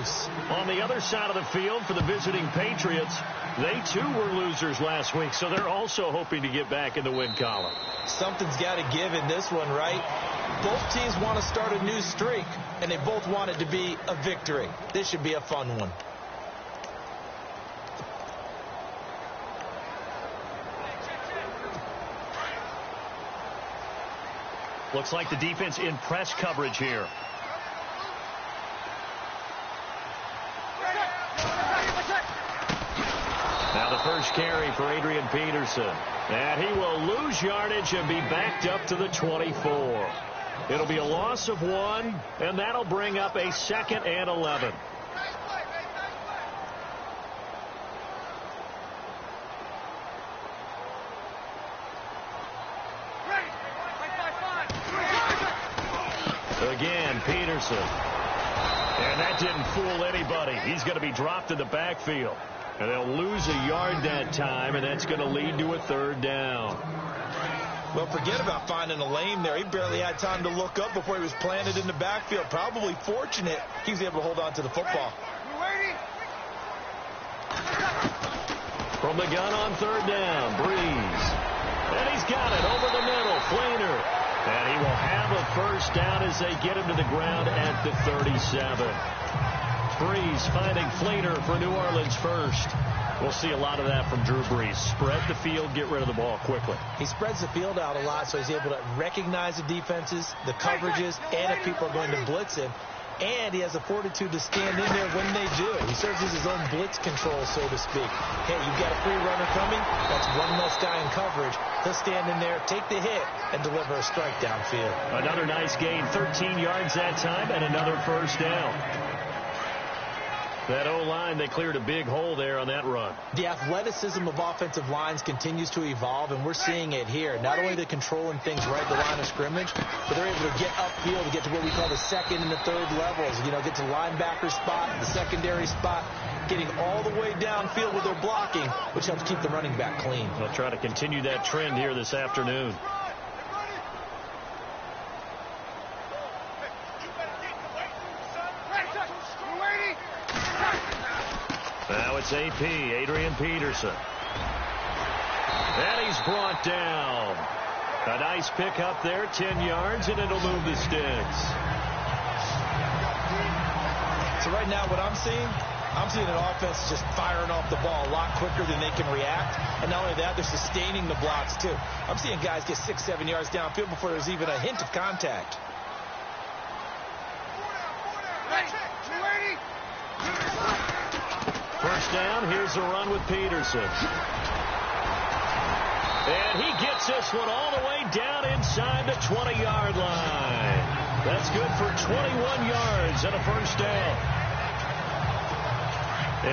juice. On the other side of the field for the visiting Patriots, they too were losers last week, so they're also hoping to get back in the win column. Something's got to give in this one, right? Both teams want to start a new streak, and they both want it to be a victory. This should be a fun one. Looks like the defense in press coverage here. Now the first carry for Adrian Peterson. And he will lose yardage and be backed up to the 24. It'll be a loss of 1, and that'll bring up a 2nd and 11. Again, Peterson. And that didn't fool anybody. He's going to be dropped in the backfield. And they'll lose a yard that time, and that's going to lead to a 3rd down. Well, forget about finding a lane there. He barely had time to look up before he was planted in the backfield. Probably fortunate he was able to hold on to the football. From the gun on 3rd down, Breeze. And he's got it over the middle, Fleener. And he will have a 1st down as they get him to the ground at the 37. Breeze finding Fleener for New Orleans first. We'll see a lot of that from Drew Brees. Spread the field, get rid of the ball quickly. He spreads the field out a lot, so he's able to recognize the defenses, the coverages, and if people are going to blitz him. And he has the fortitude to stand in there when they do. He serves as his own blitz control, so to speak. Hey, you've got a free runner coming. That's one less guy in coverage. He'll stand in there, take the hit, and deliver a strike downfield. Another nice gain, 13 yards that time, and another 1st down. That O-line, they cleared a big hole there on that run. The athleticism of offensive lines continues to evolve, and we're seeing it here. Not only are they controlling things right at the line of scrimmage, but they're able to get upfield to get to what we call the 2nd and the 3rd levels. You know, get to the linebacker spot, the secondary spot, getting all the way downfield with their blocking, which helps keep the running back clean. They'll try to continue that trend here this afternoon. Now it's AP, Adrian Peterson. And he's brought down. A nice pick up there, 10 yards, and it'll move the sticks. So right now what I'm seeing an offense just firing off the ball a lot quicker than they can react. And not only that, they're sustaining the blocks too. I'm seeing guys get 6-7 yards downfield before there's even a hint of contact. First down, here's a run with Peterson. And he gets this one all the way down inside the 20-yard line. That's good for 21 yards and a 1st down.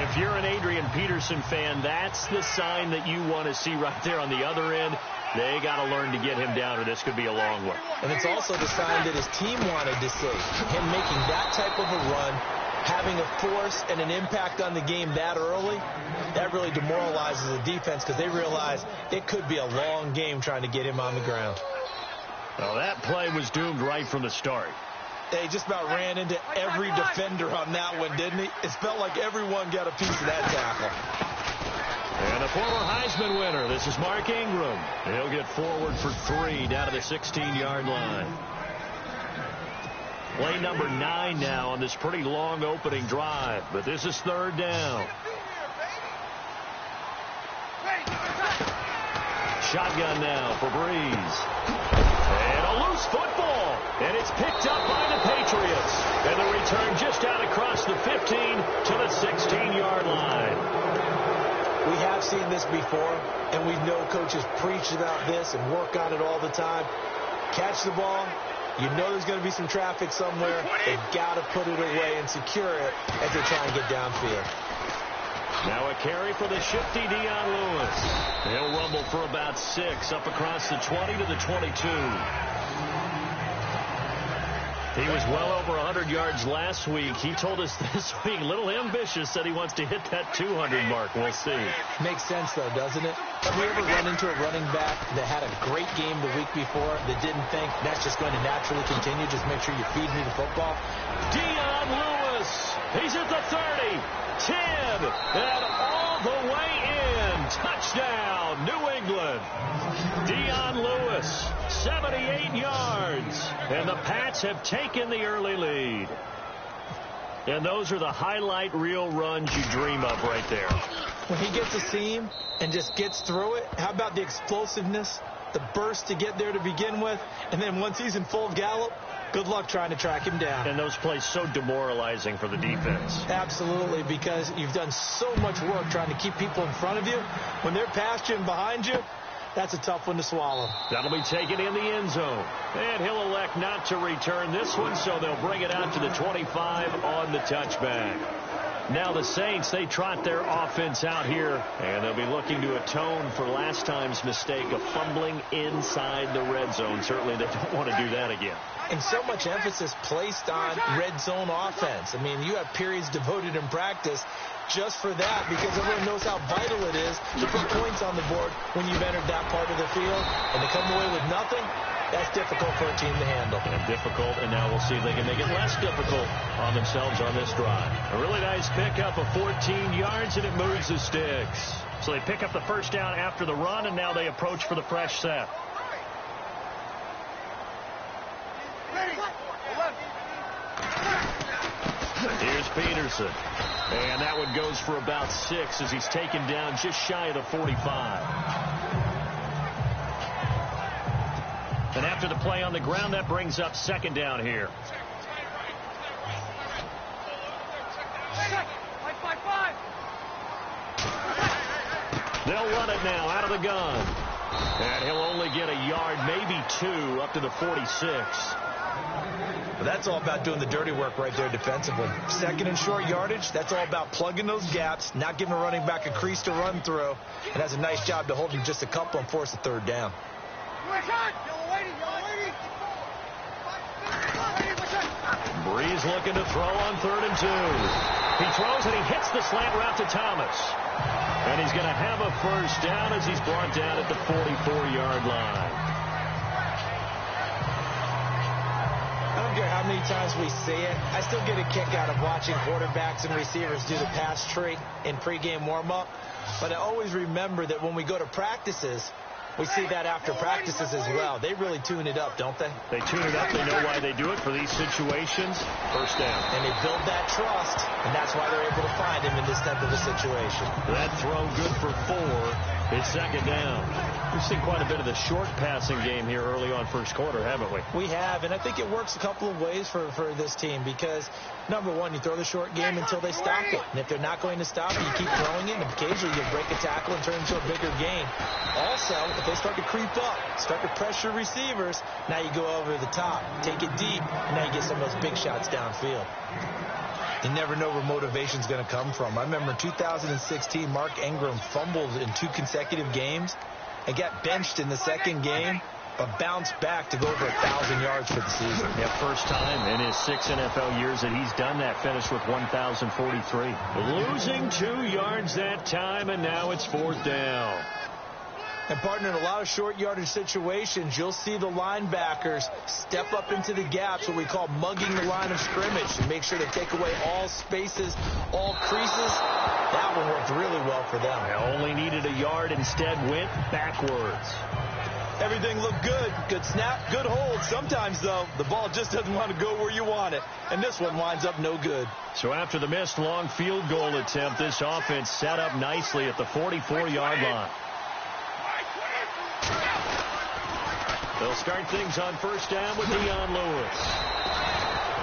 If you're an Adrian Peterson fan, that's the sign that you want to see right there on the other end. They got to learn to get him down, or this could be a long one. And it's also the sign that his team wanted to see. Him making that type of a run, having a force and an impact on the game that early, that really demoralizes the defense because they realize it could be a long game trying to get him on the ground. Well, that play was doomed right from the start. They just about ran into every defender on that one, didn't he? It felt like everyone got a piece of that tackle. And a former Heisman winner, this is Mark Ingram. He'll get forward for 3 down to the 16-yard line. Play number 9 now on this pretty long opening drive, but this is 3rd down. Shotgun now for Breeze. And a loose football, and it's picked up by the Patriots. And the return just out across the 15 to the 16-yard line. We have seen this before, and we know coaches preach about this and work on it all the time. Catch the ball. You know there's going to be some traffic somewhere. They've got to put it away and secure it as they try and get downfield. Now a carry for the shifty Dion Lewis. He'll rumble for about 6 up across the 20 to the 22. He was well over 100 yards last week. He told us this week, a little ambitious, said he wants to hit that 200 mark. We'll see. Makes sense, though, doesn't it? Have we ever run into a running back that had a great game the week before that didn't think that's just going to naturally continue? Just make sure you feed me the football. Dion Lewis He's at the 30, 10, and all the way in. Touchdown, New England. Dion Lewis, 78 yards. And the Pats have taken the early lead. And those are the highlight reel runs you dream of right there. When he gets a seam and just gets through it, how about the explosiveness, the burst to get there to begin with, and then once he's in full gallop, good luck trying to track him down. And those plays so demoralizing for the defense. Absolutely, because you've done so much work trying to keep people in front of you. When they're past you and behind you, that's a tough one to swallow. That'll be taken in the end zone. And he'll elect not to return this one, so they'll bring it out to the 25 on the touchback. Now the Saints, they trot their offense out here, and they'll be looking to atone for last time's mistake of fumbling inside the red zone. Certainly they don't want to do that again. And so much emphasis placed on red zone offense. I mean, you have periods devoted in practice just for that, because everyone knows how vital it is to put points on the board when you've entered that part of the field. And to come away with nothing, that's difficult for a team to handle. And difficult, and now we'll see if they can make it less difficult on themselves on this drive. A really nice pickup of 14 yards, and it moves the sticks. So they pick up the first down after the run, and now they approach for the fresh set. Here's Peterson. And that one goes for about 6 as he's taken down just shy of the 45. And after the play on the ground, that brings up second down here. They'll run it now out of the gun. And he'll only get a yard, maybe 2, up to the 46. But that's all about doing the dirty work right there defensively. Second and short yardage, that's all about plugging those gaps, not giving a running back a crease to run through. And has a nice job to hold him just a couple and force a third down. Breeze looking to throw on 3rd and 2. He throws and he hits the slant route to Thomas. And he's going to have a first down as he's brought down at the 44-yard line. I don't care how many times we see it. I still get a kick out of watching quarterbacks and receivers do the pass tree in pregame warm-up. But I always remember that when we go to practices, we see that after practices as well. They really tune it up, don't they? They tune it up. They know why they do it for these situations. First down. And they build that trust, and that's why they're able to find him in this type of a situation. That throw good for 4. It's second down. We've seen quite a bit of the short passing game here early on first quarter, haven't we? We have, and I think it works a couple of ways for this team because, number one, you throw the short game until they stop it. And if they're not going to stop it, you keep throwing it, and occasionally you break a tackle and turn it into a bigger game. Also, if they start to creep up, start to pressure receivers, now you go over the top, take it deep, and now you get some of those big shots downfield. You never know where motivation's going to come from. I remember in 2016, Mark Ingram fumbled in 2 consecutive games and got benched in the second game, but bounced back to go over 1,000 yards for the season. Yeah, first time in his 6 NFL years that he's done that, finished with 1,043. Losing 2 yards that time, and now it's 4th down. And, partner, in a lot of short yardage situations, you'll see the linebackers step up into the gaps, what we call mugging the line of scrimmage, and make sure they take away all spaces, all creases. That one worked really well for them. They only needed a yard, instead went backwards. Everything looked good. Good snap, good hold. Sometimes, though, the ball just doesn't want to go where you want it. And this one winds up no good. So after the missed long field goal attempt, this offense set up nicely at the 44-yard line. They'll start things on first down with Dion Lewis.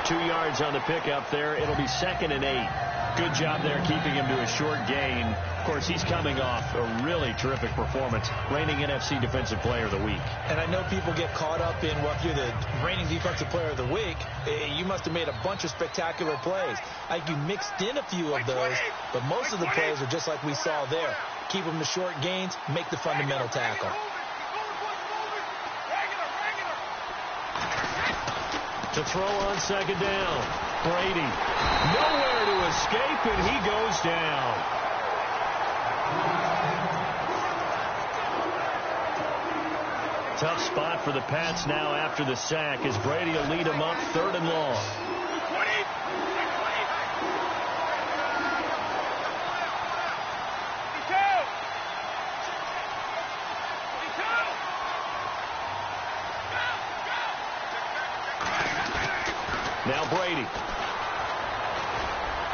2 yards on the pickup there. It'll be 2nd and 8. Good job there keeping him to a short gain. Of course, he's coming off a really terrific performance, reigning NFC Defensive Player of the Week. And I know people get caught up in, well, if you're the reigning Defensive Player of the Week, you must have made a bunch of spectacular plays. Like you mixed in a few of those, but most of the plays are just like we saw there. Keep them to short gains, make the fundamental tackle. To throw on second down. Brady. Nowhere to escape, and he goes down. Tough spot for the Pats now after the sack as Brady will lead him up 3rd and long.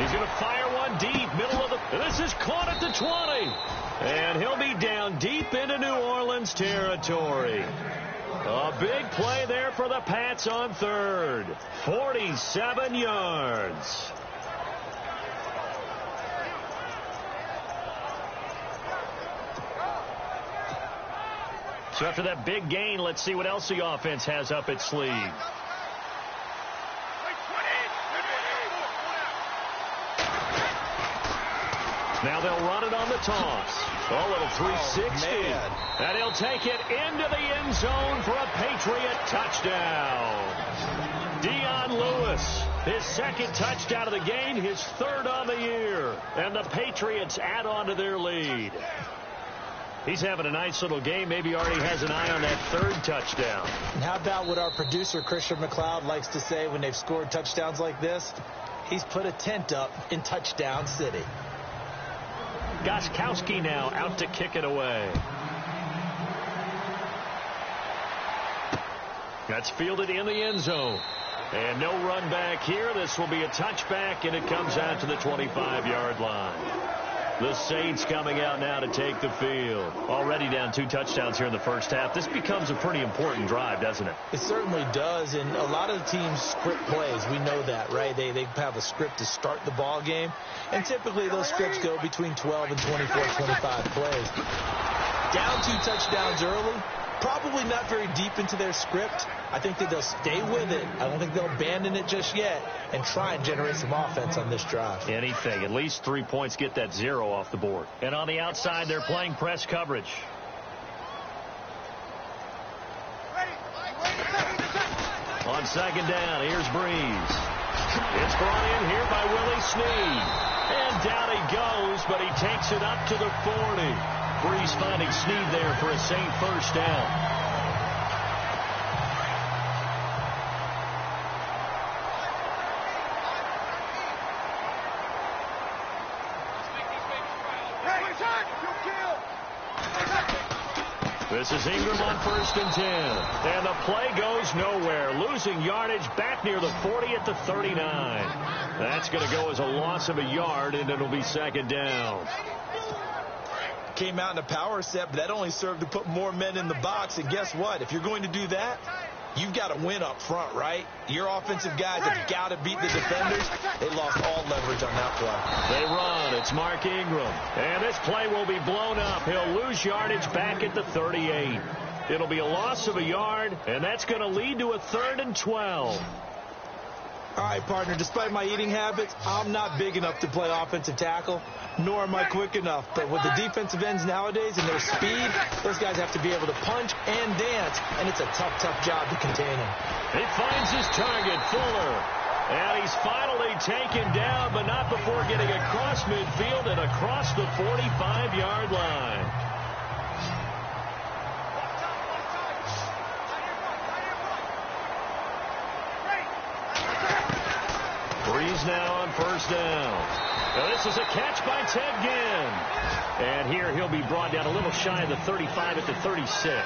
He's going to fire one deep, middle of the... This is caught at the 20. And he'll be down deep into New Orleans territory. A big play there for the Pats on third. 47 yards. So after that big gain, let's see what else the offense has up its sleeve. Now they'll run it on the toss. A little 360. And he'll take it into the end zone for a Patriot touchdown. Dion Lewis, his second touchdown of the game, his third on the year. And the Patriots add on to their lead. He's having a nice little game. Maybe already has an eye on that third touchdown. And how about what our producer, Christian McLeod, likes to say when they've scored touchdowns like this? He's put a tent up in Touchdown City. Gostkowski now out to kick it away. That's fielded in the end zone. And no run back here. This will be a touchback, and it comes out to the 25-yard line. The Saints coming out now to take the field. Already down 2 touchdowns here in the first half. This becomes a pretty important drive, doesn't it? It certainly does, and a lot of the teams script plays. We know that, right? They have a script to start the ball game, and typically those scripts go between 12 and 24, 25 plays. Down 2 touchdowns early, probably not very deep into their script. I think that they'll stay with it. I don't think they'll abandon it just yet and try and generate some offense on this drive. Anything. At least 3 points, get that 0 off the board. And on the outside, they're playing press coverage. On second down, here's Breeze. It's brought in here by Willie Snead. And down he goes, but he takes it up to the 40. Breeze finding Snead there for a Saint first down. This is Ingram on 1st and 10. And the play goes nowhere. Losing yardage back near the 40 at the 39. That's going to go as a loss of a yard, and it'll be second down. Came out in a power set, but that only served to put more men in the box. And guess what? If you're going to do that, you've got to win up front, right? Your offensive guys have got to beat the defenders. They lost all leverage on that play. They run. It's Mark Ingram. And this play will be blown up. He'll lose yardage back at the 38. It'll be a loss of a yard, and that's going to lead to a 3rd and 12. All right, partner, despite my eating habits, I'm not big enough to play offensive tackle, nor am I quick enough. But with the defensive ends nowadays and their speed, those guys have to be able to punch and dance, and it's a tough, tough job to contain him. He finds his target, Fuller. And he's finally taken down, but not before getting across midfield and across the 45-yard line. Breeze now on 1st down. Now this is a catch by Ted Ginn. And here he'll be brought down a little shy of the 35 at the 36.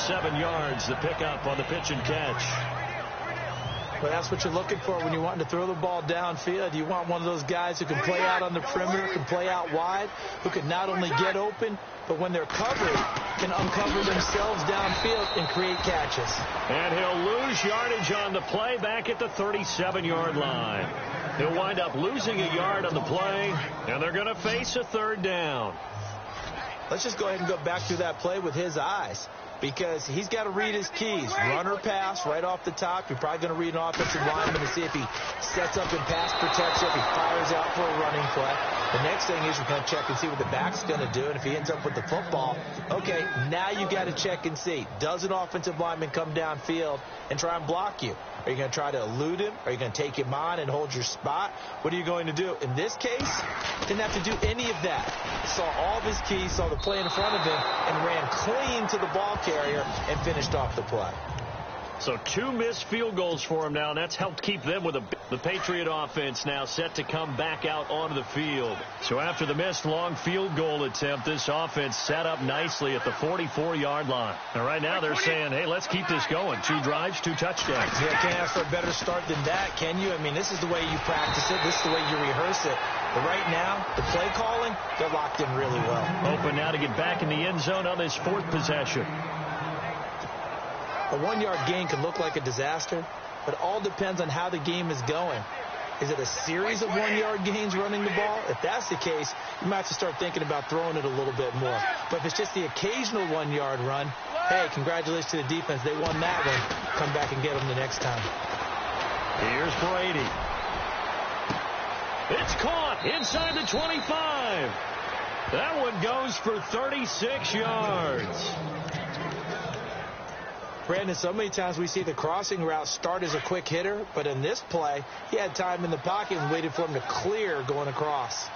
7 yards, the pickup on the pitch and catch. Well, that's what you're looking for when you're wanting to throw the ball downfield. You want one of those guys who can play out on the perimeter, can play out wide, who can not only get open, but when they're covered, can uncover themselves downfield and create catches. And he'll lose yardage on the play back at the 37-yard line. He'll wind up losing a yard on the play, and they're going to face a 3rd down. Let's just go ahead and go back through that play with his eyes, because he's got to read his keys. Run or pass right off the top. You're probably going to read an offensive lineman to see if he sets up and pass protects, if he fires out for a running play. The next thing is you're going to check and see what the back's going to do, and if he ends up with the football, okay, now you got to check and see. Does an offensive lineman come downfield and try and block you? Are you going to try to elude him? Are you going to take him on and hold your spot? What are you going to do? In this case, didn't have to do any of that. Saw all of his keys, saw the play in front of him, and ran clean to the ball carrier and finished off the play. So 2 missed field goals for him now, and that's helped keep them with the Patriot offense now set to come back out onto the field. So after the missed long field goal attempt, this offense set up nicely at the 44-yard line. And right now they're saying, hey, let's keep this going. 2 drives, 2 touchdowns. Yeah, can't ask for a better start than that, can you? I mean, this is the way you practice it. This is the way you rehearse it. But right now, the play calling, they're locked in really well. Open now to get back in the end zone on this 4th possession. A 1-yard gain can look like a disaster, but it all depends on how the game is going. Is it a series of 1-yard gains running the ball? If that's the case, you might have to start thinking about throwing it a little bit more. But if it's just the occasional 1-yard run, hey, congratulations to the defense. They won that one. Come back and get them the next time. Here's Brady. It's caught inside the 25. That one goes for 36 yards. Brandon, so many times we see the crossing route start as a quick hitter, but in this play, he had time in the pocket and waited for him to clear going across.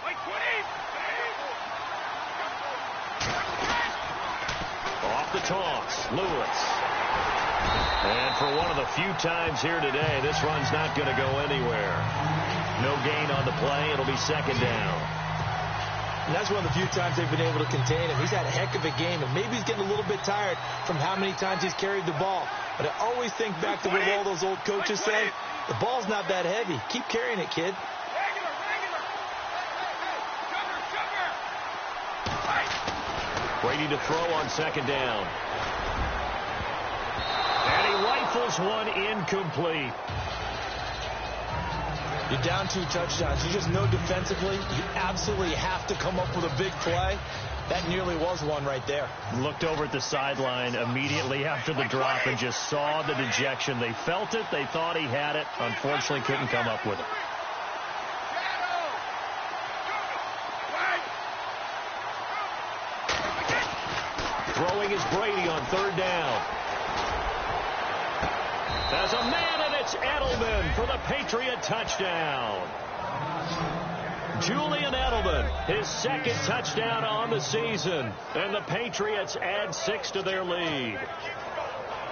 Off the toss, Lewis. And for one of the few times here today, this run's not going to go anywhere. No gain on the play. It'll be 2nd down. And that's one of the few times they've been able to contain him. He's had a heck of a game, and maybe he's getting a little bit tired from how many times he's carried the ball. But I always think back to what all those old coaches say. The ball's not that heavy. Keep carrying it, kid. Brady to throw on 2nd down. And he rifles one incomplete. You're down 2 touchdowns. You just know defensively you absolutely have to come up with a big play. That nearly was one right there. Looked over at the sideline immediately after the drop and just saw the dejection. They felt it. They thought he had it. Unfortunately, couldn't come up with it. Throwing is Brady on 3rd down. There's a man, and it's Edelman for the Patriot touchdown. Julian Edelman, his 2nd touchdown on the season. And the Patriots add 6 to their lead.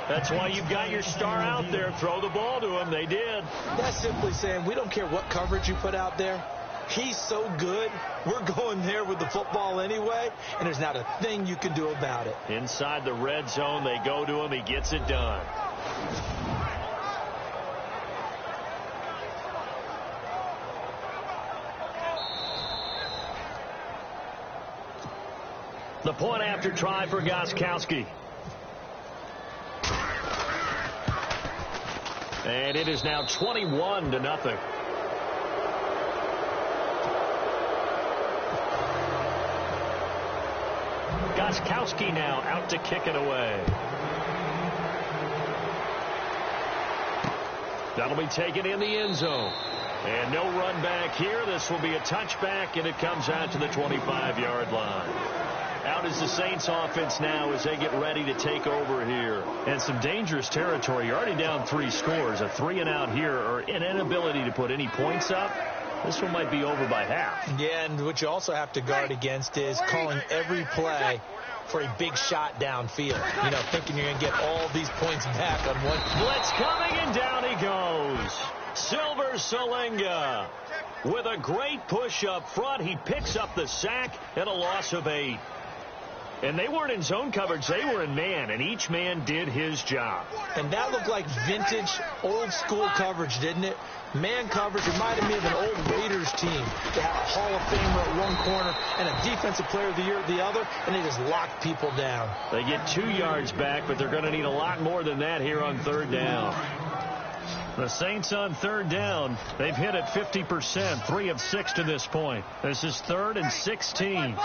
That's why you've got your star out there. Throw the ball to him. They did. That's simply saying we don't care what coverage you put out there. He's so good. We're going there with the football anyway, and there's not a thing you can do about it. Inside the red zone, they go to him. He gets it done. The point after try for Gostkowski. And it is now 21-0. Gostkowski now out to kick it away. That'll be taken in the end zone. And no run back here. This will be a touchback, and it comes out to the 25-yard line. Out is the Saints offense now as they get ready to take over here. And some dangerous territory. You're already down 3 scores. A 3-and-out here, or an inability to put any points up. This one might be over by half. Yeah, and what you also have to guard against is calling every play for a big shot downfield. You know, thinking you're going to get all these points back on one. Blitz coming, and down he goes. Silver Salenga with a great push up front. He picks up the sack and a loss of 8. And they weren't in zone coverage. They were in man, and each man did his job. And that looked like vintage, old-school coverage, didn't it? Man coverage reminded me of an old Raiders team. They had a Hall of Famer at one corner and a Defensive Player of the Year at the other, and they just locked people down. They get 2 yards back, but they're going to need a lot more than that here on 3rd down. The Saints on 3rd down, they've hit it 50%, 3 of 6 to this point. This is 3rd and 16.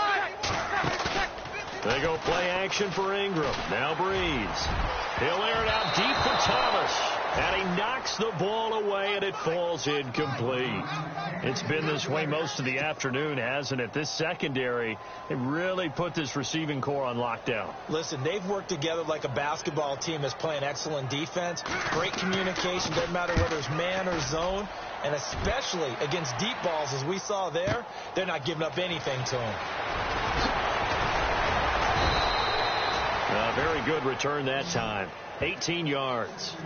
They go play action for Ingram. Now Breeze. He'll air it out deep for Thomas. And he knocks the ball away, and it falls incomplete. It's been this way most of the afternoon, hasn't it? This secondary, they really put this receiving core on lockdown. Listen, they've worked together like a basketball team that's playing excellent defense. Great communication, doesn't matter whether it's man or zone. And especially against deep balls, as we saw there, they're not giving up anything to them. A very good return that time. 18 yards.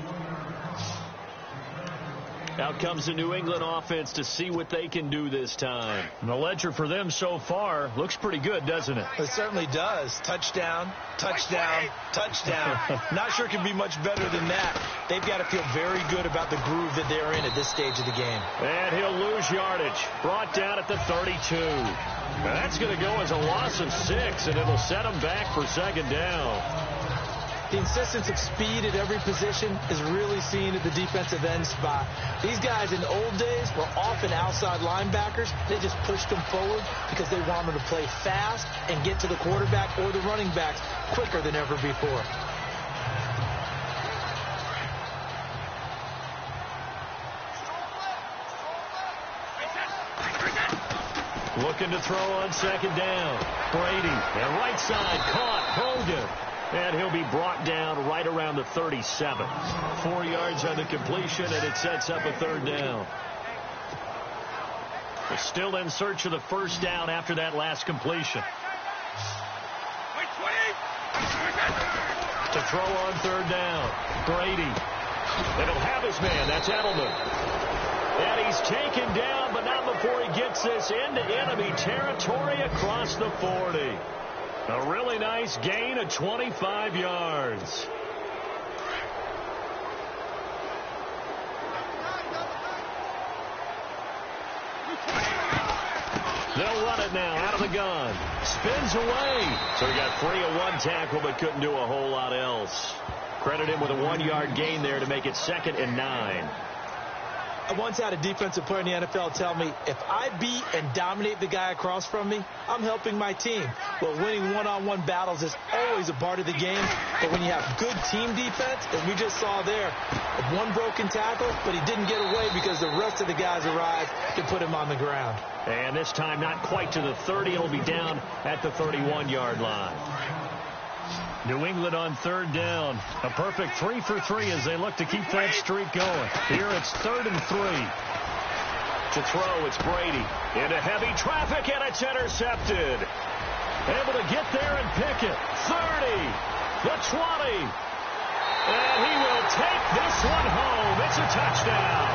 Out comes the New England offense to see what they can do this time. And the ledger for them so far looks pretty good, doesn't it? It certainly does. Touchdown, touchdown, touchdown. Not sure it can be much better than that. They've got to feel very good about the groove that they're in at this stage of the game. And he'll lose yardage. Brought down at the 32. Now that's going to go as a loss of 6, and it'll set them back for second down. The insistence of speed at every position is really seen at the defensive end spot. These guys in the old days were often outside linebackers. They just pushed them forward because they wanted to play fast and get to the quarterback or the running backs quicker than ever before. Looking to throw on second down. Brady, and right side, caught. Hogan. And he'll be brought down right around the 37. 4 yards on the completion, and it sets up a third down. They're still in search of the first down after that last completion. To throw on third down. Brady. And he'll have his man. That's Edelman. And he's taken down, but not before he gets this into enemy territory across the 40. A really nice gain of 25 yards. They'll run it now out of the gun. Spins away. So he got free of one tackle but couldn't do a whole lot else. Credit him with a 1-yard gain there to make it 2nd and 9. I once had a defensive player in the NFL tell me, if I beat and dominate the guy across from me, I'm helping my team. Well, winning one-on-one battles is always a part of the game, but when you have good team defense, as we just saw there, one broken tackle, but he didn't get away because the rest of the guys arrived to put him on the ground. And this time not quite to the 30. He'll be down at the 31-yard line. New England on third down. A perfect 3 for 3 as they look to keep that streak going. Here it's 3rd and 3. To throw, it's Brady. Into heavy traffic, and it's intercepted. Able to get there and pick it. 30. The 20. And he will take this one home. It's a touchdown.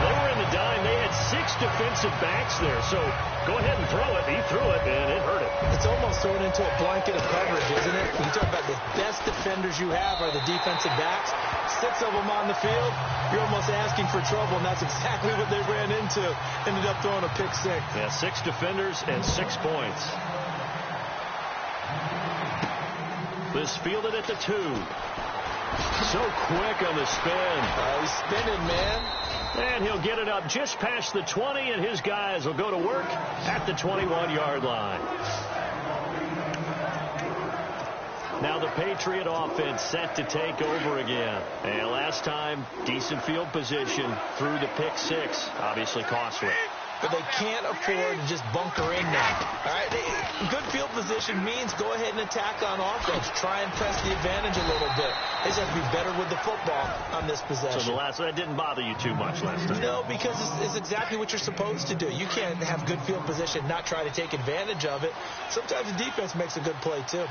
They were in the dime. They had 6 defensive backs there, so go ahead and throw it. He threw it, and it hurt it. It's almost thrown into a blanket of coverage, isn't it? You talk about the best defenders you have are the defensive backs. 6 of them on the field. You're almost asking for trouble, and that's exactly what they ran into. Ended up throwing a pick 6. Yeah, 6 defenders and 6 points. This fielded at the 2. So quick on the spin. He's spinning, man. And he'll get it up just past the 20, and his guys will go to work at the 21-yard line. Now the Patriot offense set to take over again. And last time, decent field position through the pick 6. Obviously costly. But they can't afford to just bunker in now. All right, good field position means go ahead and attack on offense. Try and press the advantage a little bit. They just have to be better with the football on this possession. So that didn't bother you too much last time? No, because it's exactly what you're supposed to do. You can't have good field position, not try to take advantage of it. Sometimes the defense makes a good play, too.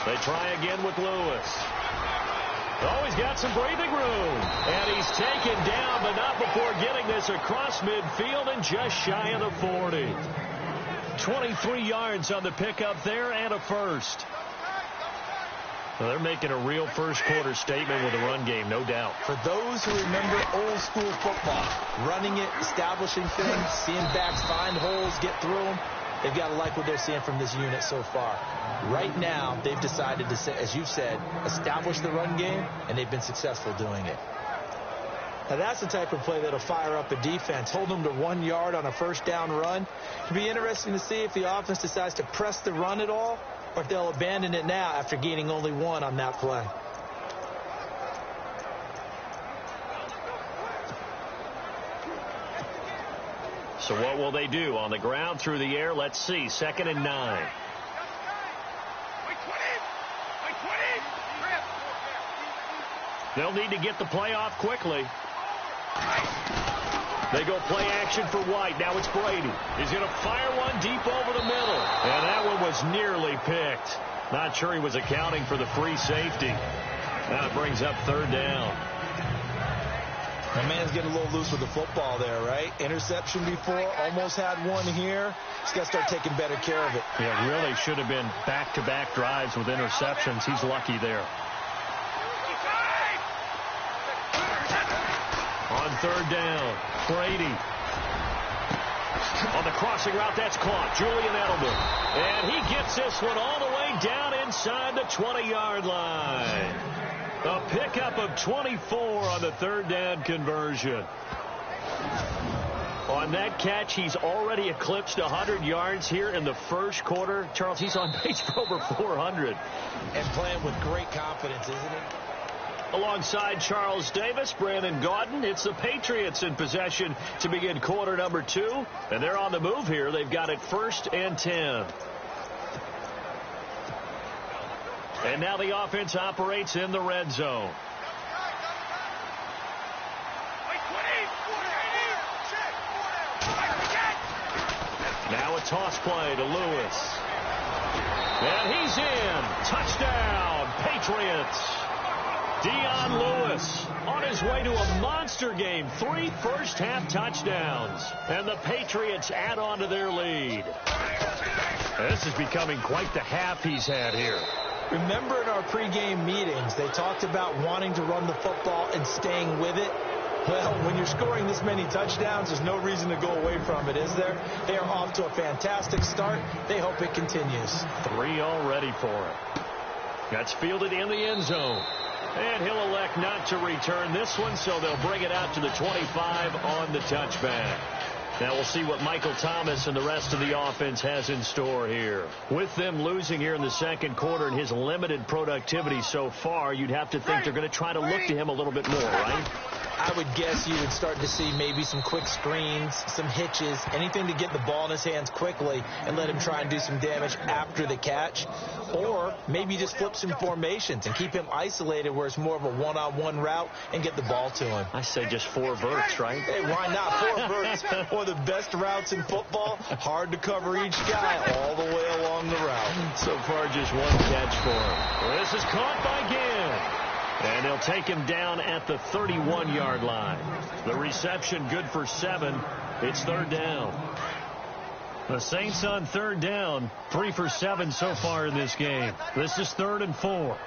They try again with Lewis. Oh, he's got some breathing room. And he's taken down, but not before getting this across midfield and just shy of the 40. 23 yards on the pickup there and a first. Well, they're making a real first-quarter statement with the run game, no doubt. For those who remember old-school football, running it, establishing things, seeing backs find holes, get through them, they've got to like what they're seeing from this unit so far. Right now, they've decided to, as you've said, establish the run game, and they've been successful doing it. Now, that's the type of play that'll fire up a defense. Hold them to 1 yard on a first down run. It'll be interesting to see if the offense decides to press the run at all, or if they'll abandon it now after gaining only 1 on that play. So what will they do? On the ground, through the air, let's see. 2nd and 9. They'll need to get the play off quickly. They go play action for White. Now it's Brady. He's going to fire one deep over the middle. And that one was nearly picked. Not sure he was accounting for the free safety. Now it brings up third down. My man's getting a little loose with the football there, right? Interception before, almost had one here. He's got to start taking better care of it. Yeah, really should have been back-to-back drives with interceptions. He's lucky there. On third down, Brady. On the crossing route, that's caught. Julian Edelman. And he gets this one all the way down inside the 20-yard line. A pickup of 24 on the third down conversion. On that catch, he's already eclipsed 100 yards here in the first quarter. Charles, he's on pace for over 400. And playing with great confidence, isn't he? Alongside Charles Davis, Brandon Gaudin, it's the Patriots in possession to begin quarter number 2. And they're on the move here. They've got it 1st and 10. And now the offense operates in the red zone. Now a toss play to Lewis. And he's in. Touchdown, Patriots. Dion Lewis on his way to a monster game. 3 first-half touchdowns. And the Patriots add on to their lead. This is becoming quite the half he's had here. Remember in our pregame meetings, they talked about wanting to run the football and staying with it. Well, when you're scoring this many touchdowns, there's no reason to go away from it, is there? They are off to a fantastic start. They hope it continues. 3 already for him. That's fielded in the end zone. And he'll elect not to return this one, so they'll bring it out to the 25 on the touchback. Now we'll see what Michael Thomas and the rest of the offense has in store here. With them losing here in the second quarter and his limited productivity so far, you'd have to think they're going to try to look to him a little bit more, right? I would guess you would start to see maybe some quick screens, some hitches, anything to get the ball in his hands quickly and let him try and do some damage after the catch. Or maybe just flip some formations and keep him isolated where it's more of a one-on-one route and get the ball to him. I say just 4 verts, right? Hey, why not? 4 verts. One of the best routes in football. Hard to cover each guy all the way along the route. So far, just 1 catch for him. This is caught by Ginn. And they'll take him down at the 31-yard line. The reception good for 7. It's third down. The Saints on third down, 3 for 7 so far in this game. This is 3rd and 4.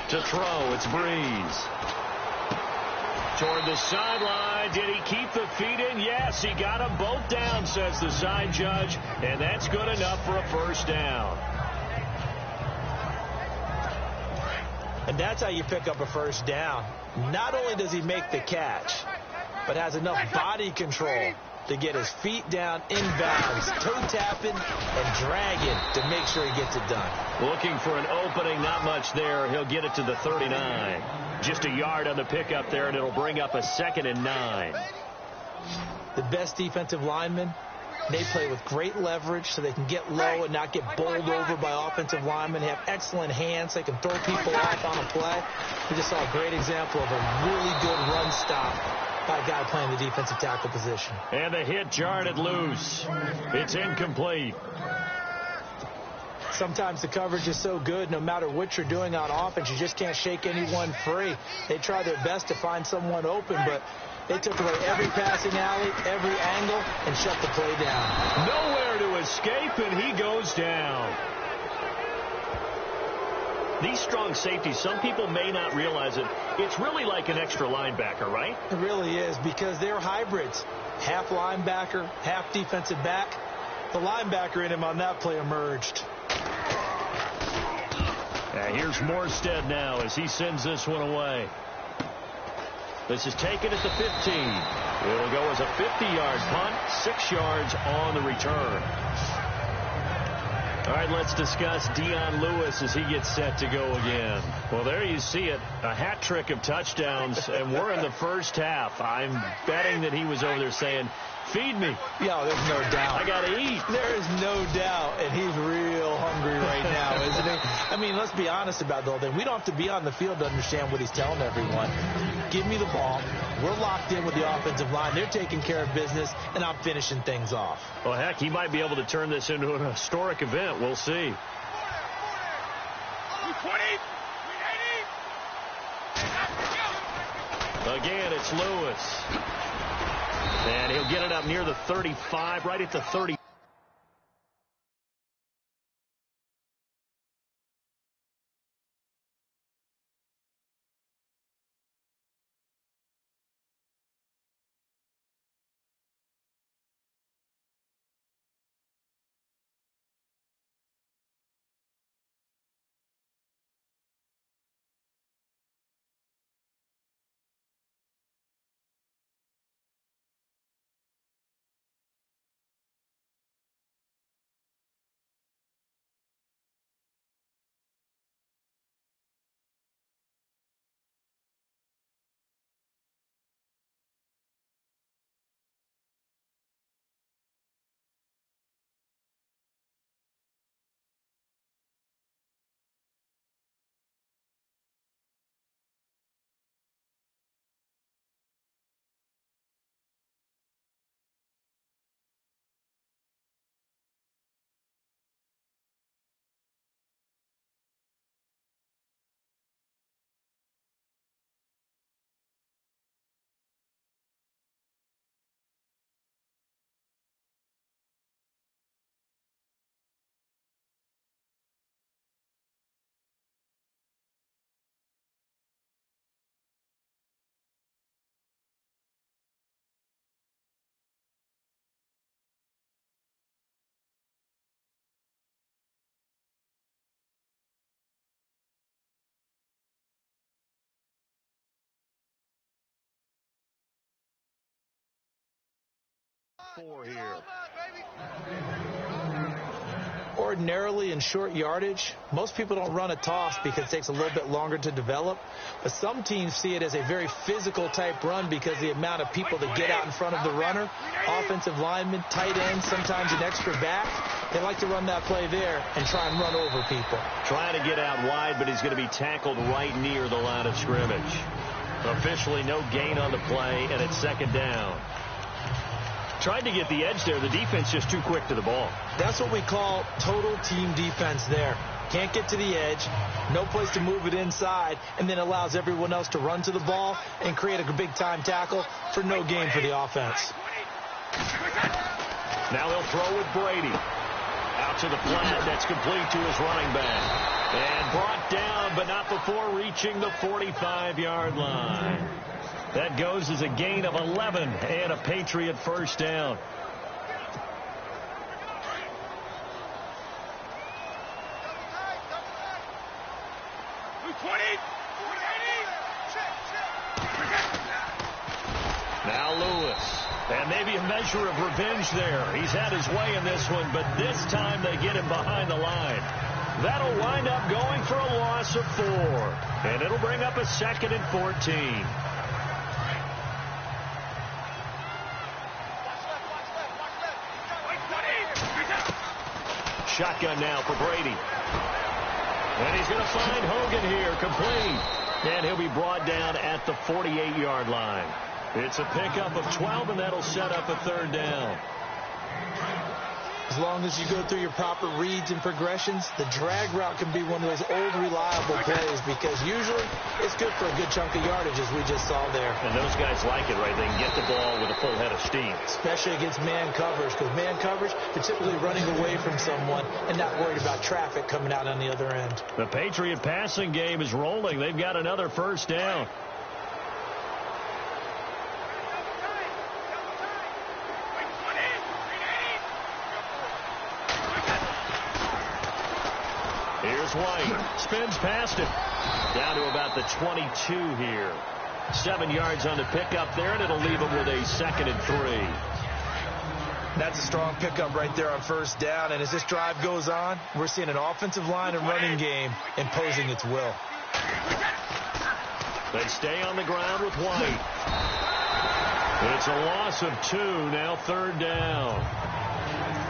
To throw, it's Breeze. Toward the sideline. Did he keep the feet in? Yes, he got them both down, says the side judge. And that's good enough for a first down. And that's how you pick up a first down. Not only does he make the catch, but has enough body control to get his feet down inbounds, toe tapping and dragging to make sure he gets it done. Looking for an opening, not much there. He'll get it to the 39. Just a yard on the pickup there, and it'll bring up a 2nd and 9. The best defensive linemen, they play with great leverage so they can get low and not get bowled over by offensive linemen. They have excellent hands. They can throw people off on a play. We just saw a great example of a really good run stop by a guy playing the defensive tackle position. And the hit jarred it loose. It's incomplete. Sometimes the coverage is so good, no matter what you're doing on offense, you just can't shake anyone free. They try their best to find someone open, but they took away every passing alley, every angle, and shut the play down. Nowhere to escape, and he goes down. These strong safeties, some people may not realize it. It's really like an extra linebacker, right? It really is, because they're hybrids. Half linebacker, half defensive back. The linebacker in him on that play emerged. Here's Morstead now as he sends this one away. This is taken at the 15. It'll go as a 50-yard punt, 6 yards on the return. All right, let's discuss Dion Lewis as he gets set to go again. Well, there you see it, a hat trick of touchdowns, and we're in the first half. I'm betting that he was over there saying, feed me. Yeah, there's no doubt. I got to eat. There is no doubt, and he's real hungry right now, isn't he? I mean, let's be honest about the whole thing. We don't have to be on the field to understand what he's telling everyone. Give me the ball. We're locked in with the offensive line. They're taking care of business, and I'm finishing things off. Well, heck, he might be able to turn this into an historic event. We'll see. Again, it's Lewis. And he'll get it up near the 35, right at the 30. Here. Ordinarily in short yardage, most people don't run a toss because it takes a little bit longer to develop. But some teams see it as a very physical type run because the amount of people that get out in front of the runner, offensive linemen, tight ends, sometimes an extra back. They like to run that play there and try and run over people. Trying to get out wide, but he's going to be tackled right near the line of scrimmage. Officially no gain on the play, and it's second down. Tried to get the edge there. The defense just too quick to the ball. That's what we call total team defense there. Can't get to the edge, no place to move it inside, and then allows everyone else to run to the ball and create a big-time tackle for no gain for the offense. Now they'll throw with Brady. Out to the flat. That's complete to his running back. And brought down, but not before reaching the 45-yard line. That goes as a gain of 11 and a Patriot first down. Now Lewis. And maybe a measure of revenge there. He's had his way in this one, but this time they get him behind the line. That'll wind up going for a loss of 4. And it'll bring up a 2nd and 14. Shotgun now for Brady. And he's going to find Hogan here, complete. And he'll be brought down at the 48-yard line. It's a pickup of 12, and that'll set up a 3rd down. As long as you go through your proper reads and progressions, the drag route can be one of those old reliable plays because usually it's good for a good chunk of yardage, as we just saw there. And those guys like it, right? They can get the ball with a full head of steam. Especially against man coverage, because man coverage, they're typically running away from someone and not worried about traffic coming out on the other end. The Patriot passing game is rolling. They've got another first down. Here's White. Spins past it. Down to about the 22 here. 7 yards on the pickup there, and it'll leave him with a 2nd and 3. That's a strong pickup right there on first down. And as this drive goes on, we're seeing an offensive line and running game imposing its will. They stay on the ground with White. It's a loss of 2, now 3rd down.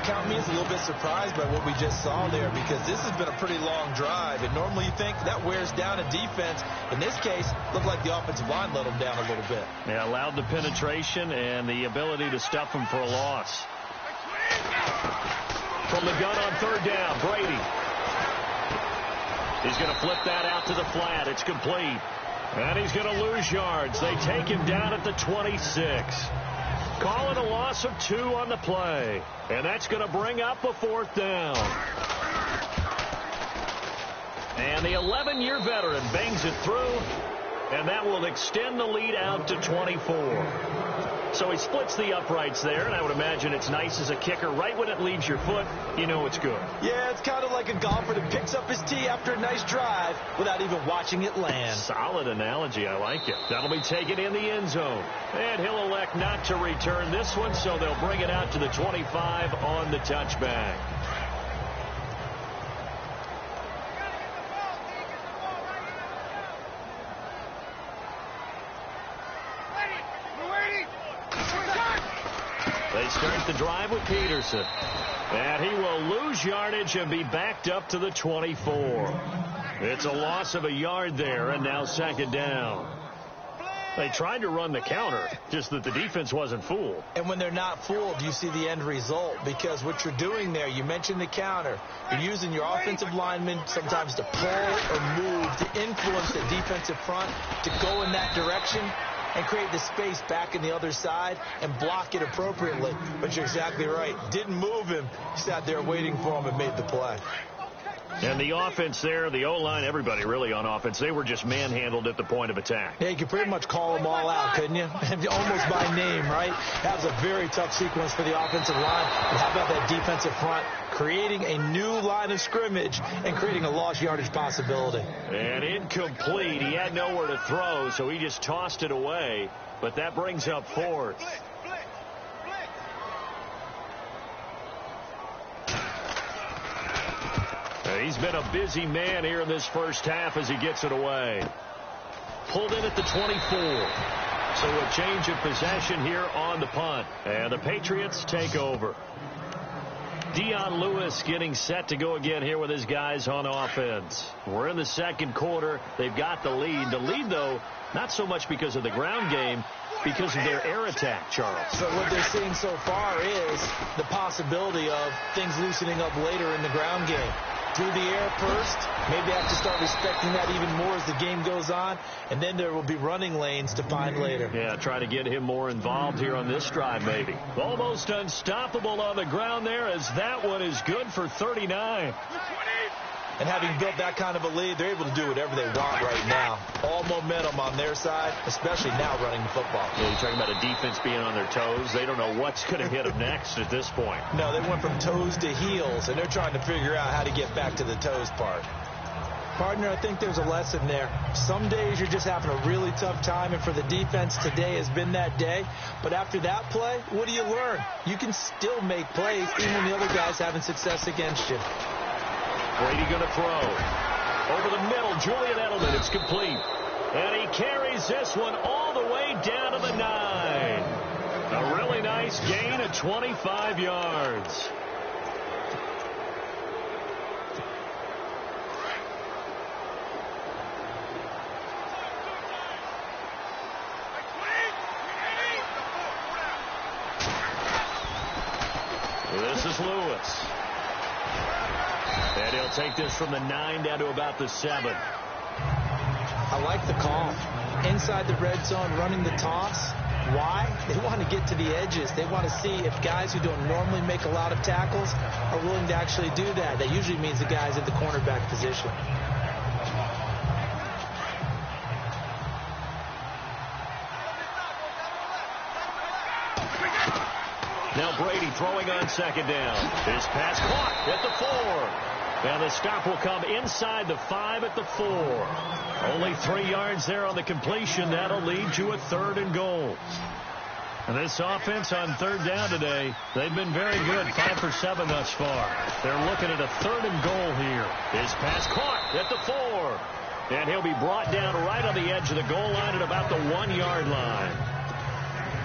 count me as a little bit surprised by what we just saw there, because this has been a pretty long drive, and normally you think that wears down a defense. In this case, looked like the offensive line let them down a little bit. Yeah, allowed the penetration and the ability to stuff them for a loss. From the gun on third down, Brady. He's going to flip that out to the flat. It's complete. And he's going to lose yards. They take him down at the 26. Call it a loss of 2 on the play. And that's going to bring up a 4th down. And the 11-year veteran bangs it through. And that will extend the lead out to 24. So he splits the uprights there, and I would imagine it's nice as a kicker. Right when it leaves your foot, you know it's good. Yeah, it's kind of like a golfer that picks up his tee after a nice drive without even watching it land. Solid analogy. I like it. That'll be taken in the end zone. And he'll elect not to return this one, so they'll bring it out to the 25 on the touchback. They start the drive with Peterson. And he will lose yardage and be backed up to the 24. It's a loss of a yard there, and now 2nd down. They tried to run the counter, just that the defense wasn't fooled. And when they're not fooled, you see the end result, because what you're doing there, you mentioned the counter. You're using your offensive linemen sometimes to pull or move to influence the defensive front to go in that direction and create the space back in the other side and block it appropriately. But you're exactly right. Didn't move him. He sat there waiting for him and made the play. And the offense there, the O-line, everybody really on offense, they were just manhandled at the point of attack. Yeah, you could pretty much call them all out, couldn't you? Almost by name, right? That was a very tough sequence for the offensive line. And how about that defensive front creating a new line of scrimmage and creating a lost yardage possibility? And incomplete. He had nowhere to throw, so he just tossed it away. But that brings up 4th. He's been a busy man here in this first half as he gets it away. Pulled in at the 24. So a change of possession here on the punt. And the Patriots take over. Dion Lewis getting set to go again here with his guys on offense. We're in the 2nd quarter. They've got the lead. The lead, though, not so much because of the ground game, because of their air attack, Charles. So what they're seeing so far is the possibility of things loosening up later in the ground game. Through the air first, maybe have to start respecting that even more as the game goes on, and then there will be running lanes to find later. Yeah, try to get him more involved here on this drive, maybe. Almost unstoppable on the ground there, as that one is good for 39. And having built that kind of a lead, they're able to do whatever they want right now. All momentum on their side, especially now running the football. Yeah, you're talking about a defense being on their toes. They don't know what's going to hit them next at this point. No, they went from toes to heels, and they're trying to figure out how to get back to the toes part. Partner, I think there's a lesson there. Some days you're just having a really tough time, and for the defense, today has been that day. But after that play, what do you learn? You can still make plays even when the other guy's having success against you. Brady going to throw. Over the middle, Julian Edelman. It's complete. And he carries this one all the way down to the 9. A really nice gain of 25 yards. This is Lewis. And he'll take this from the 9 down to about the 7. I like the call. Inside the red zone, running the toss. Why? They want to get to the edges. They want to see if guys who don't normally make a lot of tackles are willing to actually do that. That usually means the guys at the cornerback position. Now Brady throwing on 2nd down. His pass caught at the 4. And the stop will come inside the 5 at the 4. Only 3 yards there on the completion. That'll lead to a 3rd and goal. And this offense on 3rd down today, they've been very good. 5 for 7 thus far. They're looking at a 3rd and goal here. His pass caught at the 4. And he'll be brought down right on the edge of the goal line at about the 1-yard line.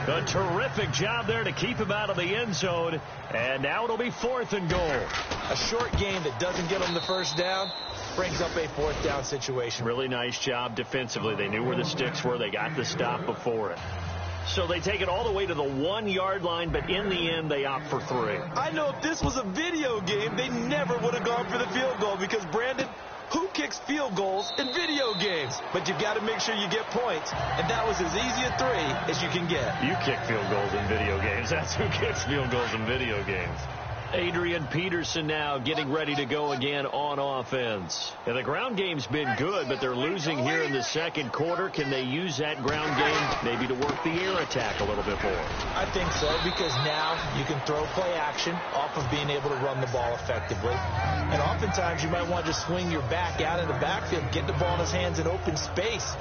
A terrific job there to keep him out of the end zone. And now it'll be 4th and goal. A short game that doesn't get them the first down brings up a 4th down situation. Really nice job defensively. They knew where the sticks were. They got the stop before it. So they take it all the way to the 1-yard line, but in the end, they opt for 3. I know if this was a video game, they never would have gone for the field goal because, Brandon, who kicks field goals in video games? But you've got to make sure you get points, and that was as easy a 3 as you can get. You kick field goals in video games. That's who kicks field goals in video games. Adrian Peterson now getting ready to go again on offense. And the ground game's been good, but they're losing here in the second quarter. Can they use that ground game maybe to work the air attack a little bit more? I think so, because now you can throw play action off of being able to run the ball effectively. And oftentimes you might want to just swing your back out in the backfield, get the ball in his hands in open space.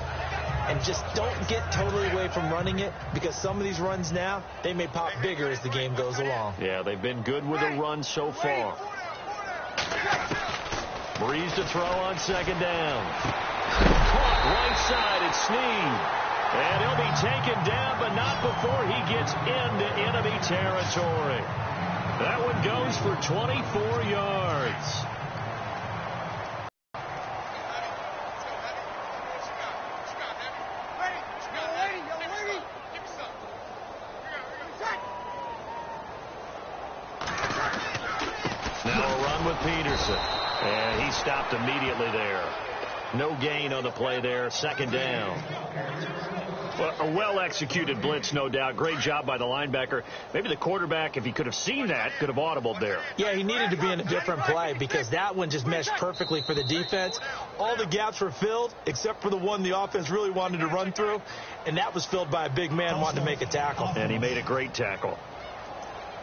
And just don't get totally away from running it, because some of these runs now, they may pop bigger as the game goes along. Yeah, they've been good with the run so far. Breeze to throw on 2nd down. Caught right side, it's Snead. And he'll be taken down, but not before he gets into enemy territory. That one goes for 24 yards. Peterson, and he stopped immediately there. No gain on the play there. 2nd down. Well, a well-executed blitz, no doubt. Great job by the linebacker. Maybe the quarterback, if he could have seen that, could have audibled there. Yeah, he needed to be in a different play because that one just meshed perfectly for the defense. All the gaps were filled except for the one the offense really wanted to run through, and that was filled by a big man wanting to make a tackle. And he made a great tackle.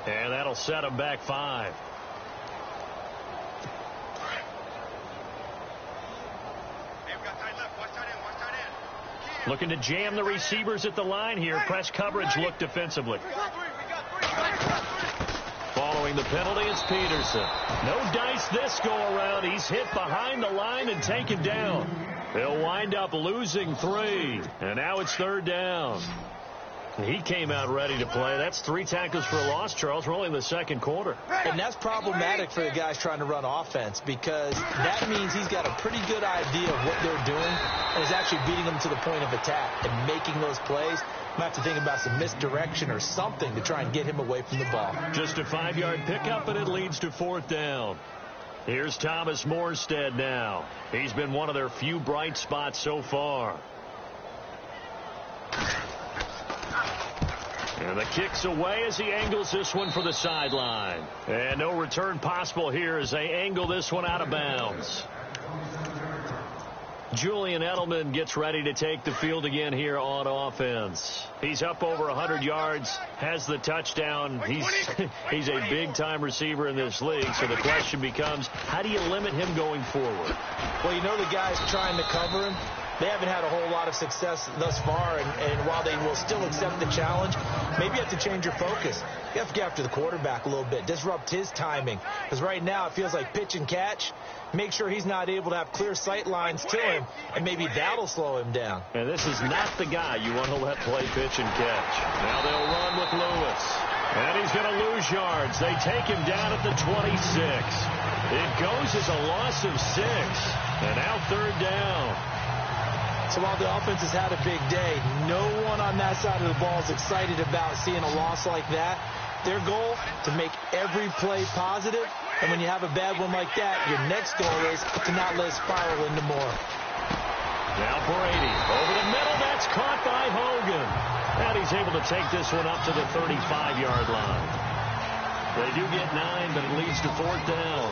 And that'll set him back 5. Looking to jam the receivers at the line here. Press coverage look defensively. Following the penalty, it's Peterson. No dice this go around. He's hit behind the line and taken down. They'll wind up losing 3. And now it's 3rd down. He came out ready to play. That's 3 tackles for a loss, Charles. We're only in the second quarter. And that's problematic for the guys trying to run offense because that means he's got a pretty good idea of what they're doing and is actually beating them to the point of attack and making those plays. Might have to think about some misdirection or something to try and get him away from the ball. Just a 5-yard pickup, and it leads to 4th down. Here's Thomas Morstead now. He's been one of their few bright spots so far. And the kick's away as he angles this one for the sideline. And no return possible here as they angle this one out of bounds. Julian Edelman gets ready to take the field again here on offense. He's up over 100 yards, has the touchdown. He's a big-time receiver in this league, so the question becomes, how do you limit him going forward? Well, you know the guys trying to cover him, they haven't had a whole lot of success thus far, and while they will still accept the challenge, maybe you have to change your focus. You have to get after the quarterback a little bit, disrupt his timing, because right now it feels like pitch and catch. Make sure he's not able to have clear sight lines to him, and maybe that'll slow him down. And this is not the guy you want to let play pitch and catch. Now they'll run with Lewis. And he's going to lose yards. They take him down at the 26. It goes as a loss of 6. And now 3rd down. So while the offense has had a big day, no one on that side of the ball is excited about seeing a loss like that. Their goal, to make every play positive. And when you have a bad one like that, your next goal is to not let it spiral into more. Now Brady over the middle. That's caught by Hogan. And he's able to take this one up to the 35-yard line. They do get 9, but it leads to 4th down.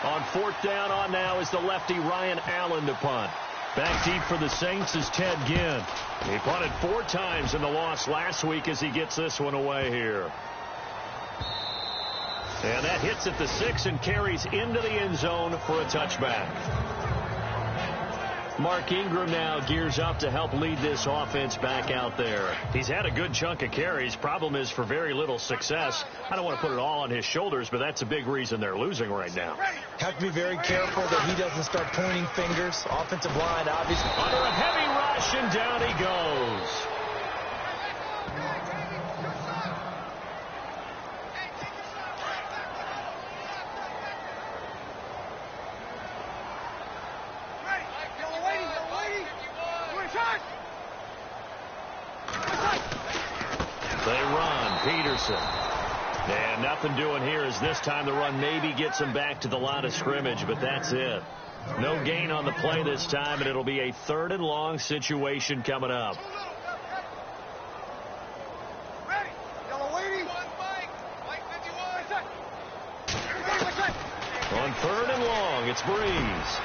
On 4th down on now is the lefty Ryan Allen to punt. Back deep for the Saints is Ted Ginn. He punted 4 times in the loss last week as he gets this one away here. And that hits at the 6 and carries into the end zone for a touchback. Mark Ingram now gears up to help lead this offense back out there. He's had a good chunk of carries. Problem is for very little success. I don't want to put it all on his shoulders, but that's a big reason they're losing right now. Have to be very careful that he doesn't start pointing fingers. Offensive line, obviously. Under a heavy rush, and down he goes. Peterson. And nothing doing here as this time the run maybe gets him back to the line of scrimmage, but that's it. No gain on the play this time, and it'll be a 3rd and long situation coming up. On 3rd and long, it's Breeze.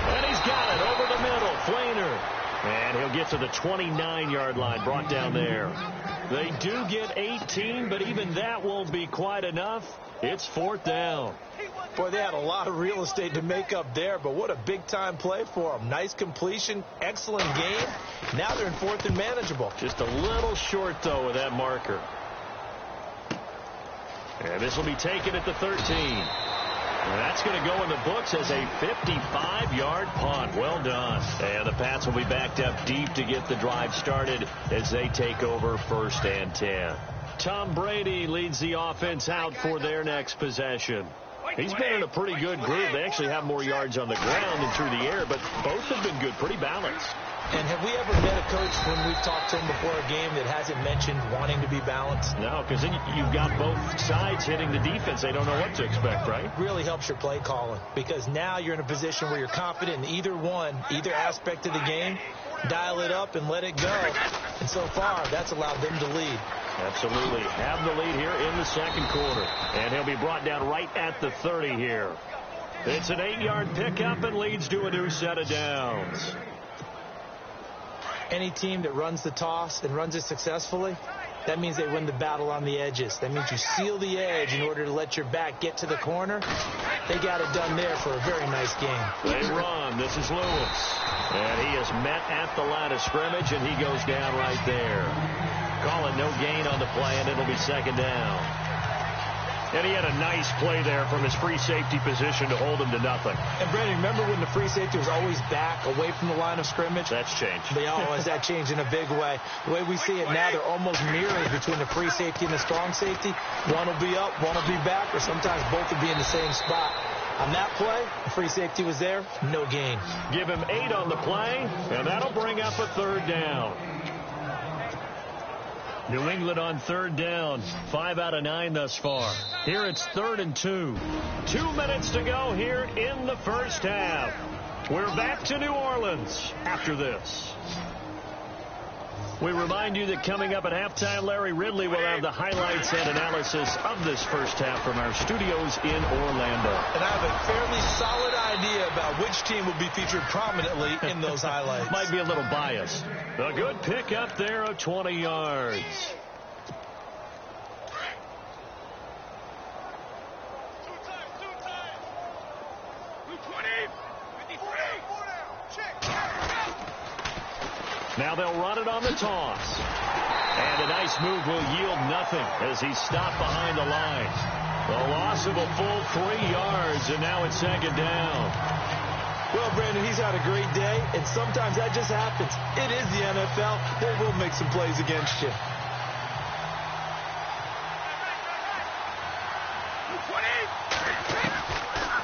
And he's got it over the middle. Flainer. And he'll get to the 29-yard line, brought down there. They do get 18, but even that won't be quite enough. It's 4th down. Boy, they had a lot of real estate to make up there, but what a big-time play for them. Nice completion, excellent game. Now they're in 4th and manageable. Just a little short, though, with that marker. And this will be taken at the 13. And that's going to go in the books as a 55-yard punt. Well done. And the Pats will be backed up deep to get the drive started as they take over 1st and 10. Tom Brady leads the offense out for their next possession. He's been in a pretty good group. They actually have more yards on the ground than through the air, but both have been good, pretty balanced. And have we ever met a coach when we've talked to him before a game that hasn't mentioned wanting to be balanced? No, because then you've got both sides hitting the defense. They don't know what to expect, right? Really helps your play calling, because now you're in a position where you're confident in either aspect of the game. Dial it up and let it go. And so far, that's allowed them to lead. Absolutely. Have the lead here in the 2nd quarter. And he'll be brought down right at the 30 here. It's an 8-yard pickup and leads to a new set of downs. Any team that runs the toss and runs it successfully, that means they win the battle on the edges. That means you seal the edge in order to let your back get to the corner. They got it done there for a very nice game. They run. This is Lewis. And he is met at the line of scrimmage, and he goes down right there. Call it no gain on the play, and it'll be 2nd down. And he had a nice play there from his free safety position to hold him to nothing. And, Brandon, remember when the free safety was always back away from the line of scrimmage? That's changed. That changed in a big way. The way we see it now, they're almost mirroring between the free safety and the strong safety. One will be up, one will be back, or sometimes both will be in the same spot. On that play, the free safety was there, no gain. Give him 8 on the play, and that'll bring up a 3rd down. New England on 3rd down. 5 out of 9 thus far. Here it's 3rd and 2. 2 minutes to go here in the 1st half. We're back to New Orleans after this. We remind you that coming up at halftime, Larry Ridley will have the highlights and analysis of this 1st half from our studios in Orlando. And I have a fairly solid idea about which team will be featured prominently in those highlights. Might be a little biased. A good pickup there of 20 yards. Now they'll run it on the toss. And a nice move will yield nothing as he's stopped behind the line. The loss of a full 3 yards, and now it's 2nd down. Well, Brandon, he's had a great day, and sometimes that just happens. It is the NFL. They will make some plays against you.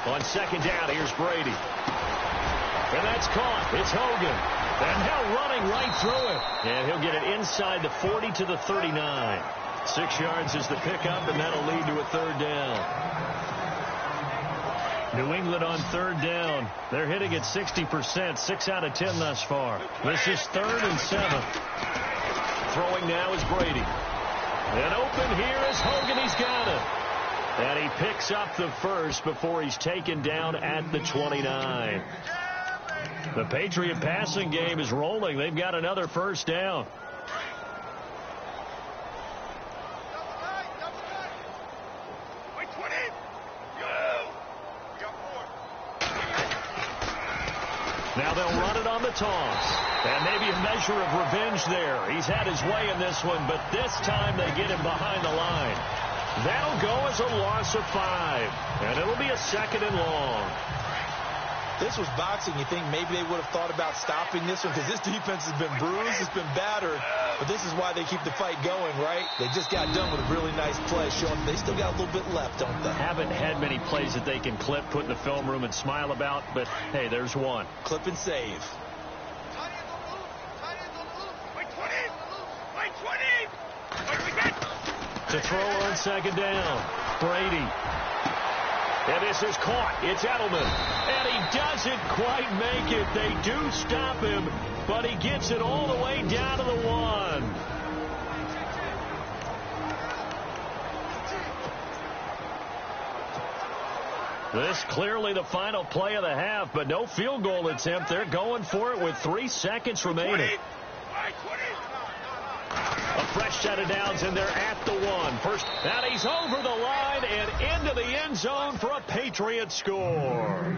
On 2nd down, here's Brady. And that's caught. It's Hogan. And now running right through it. And he'll get it inside the 40 to the 39. 6 yards is the pickup, and that'll lead to a 3rd down. New England on 3rd down. They're hitting at 60%, 6 out of 10 thus far. This is 3rd and 7. Throwing now is Brady. And open here is Hogan. He's got it. And he picks up the first before he's taken down at the 29. The Patriot passing game is rolling. They've got another 1st down. Now they'll run it on the toss. And maybe a measure of revenge there. He's had his way in this one, but this time they get him behind the line. That'll go as a loss of 5. And it'll be a 2nd and long. This was boxing. You think maybe they would have thought about stopping this one because this defense has been bruised, it's been battered. But this is why they keep the fight going, right? They just got done with a really nice play, showing they still got a little bit left, don't they? Haven't had many plays that they can clip, put in the film room, and smile about, but, hey, there's one. Clip and save. To throw on second down, Brady. And this is caught. It's Edelman. And he doesn't quite make it. They do stop him, but he gets it all the way down to the 1. This clearly the final play of the half, but no field goal attempt. They're going for it with 3 seconds remaining. A fresh set of downs, and they're at the 1. First, and he's over the line and into the end zone for a Patriot score.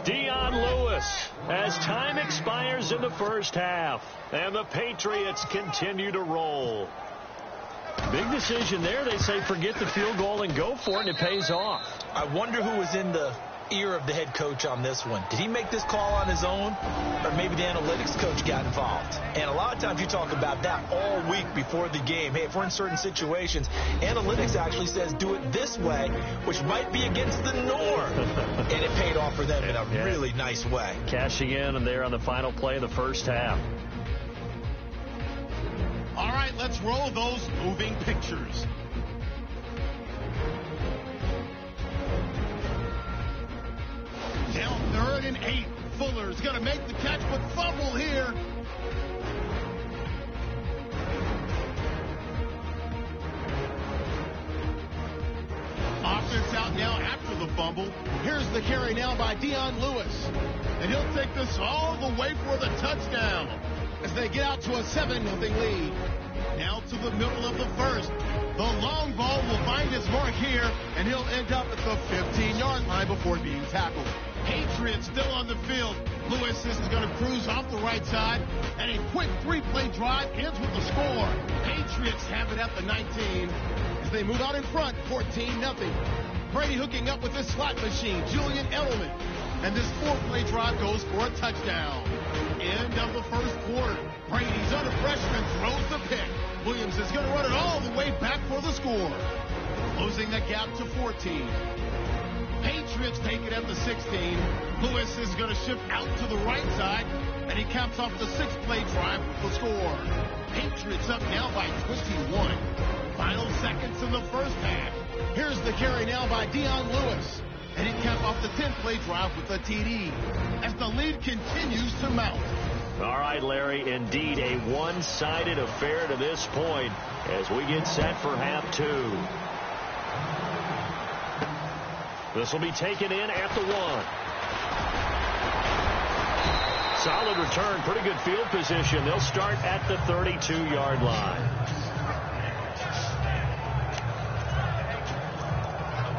Dion Lewis, as time expires in the first half, and the Patriots continue to roll. Big decision there. They say forget the field goal and go for it, and it pays off. I wonder who was in the ear of the head coach on this one. Did he make this call on his own, or maybe the analytics coach got involved? And a lot of times you talk about that all week before the game. Hey, if we're in certain situations, analytics actually says do it this way, which might be against the norm. And it paid off for them in a really nice way. Cashing in, and they're on the final play of the first half. All right, let's roll those moving pictures. Now 3rd and 8. Fuller's going to make the catch, but fumble here. Offense out now after the fumble. Here's the carry now by Dion Lewis. And he'll take this all the way for the touchdown as they get out to a 7-0 lead. Now to the middle of the first. The long ball will find his mark here, and he'll end up at the 15-yard line before being tackled. Patriots still on the field. Lewis is going to cruise off the right side, and a quick 3-play drive ends with the score. Patriots have it at the 19 as they move out in front, 14-0. Brady hooking up with his slot machine, Julian Edelman. And this 4-play drive goes for a touchdown. End of the first quarter. Brady's on a freshman, throws the pick. Williams is going to run it all the way back for the score. Closing the gap to 14. Patriots take it at the 16. Lewis is going to shift out to the right side, and he caps off the 6-play drive with the score. Patriots up now by 21. Final seconds in the first half. Here's the carry now by Dion Lewis. And he capped off the 10-play drive with a TD as the lead continues to mount. All right, Larry, indeed a one-sided affair to this point as we get set for half 2. This will be taken in at the 1. Solid return, pretty good field position. They'll start at the 32-yard line.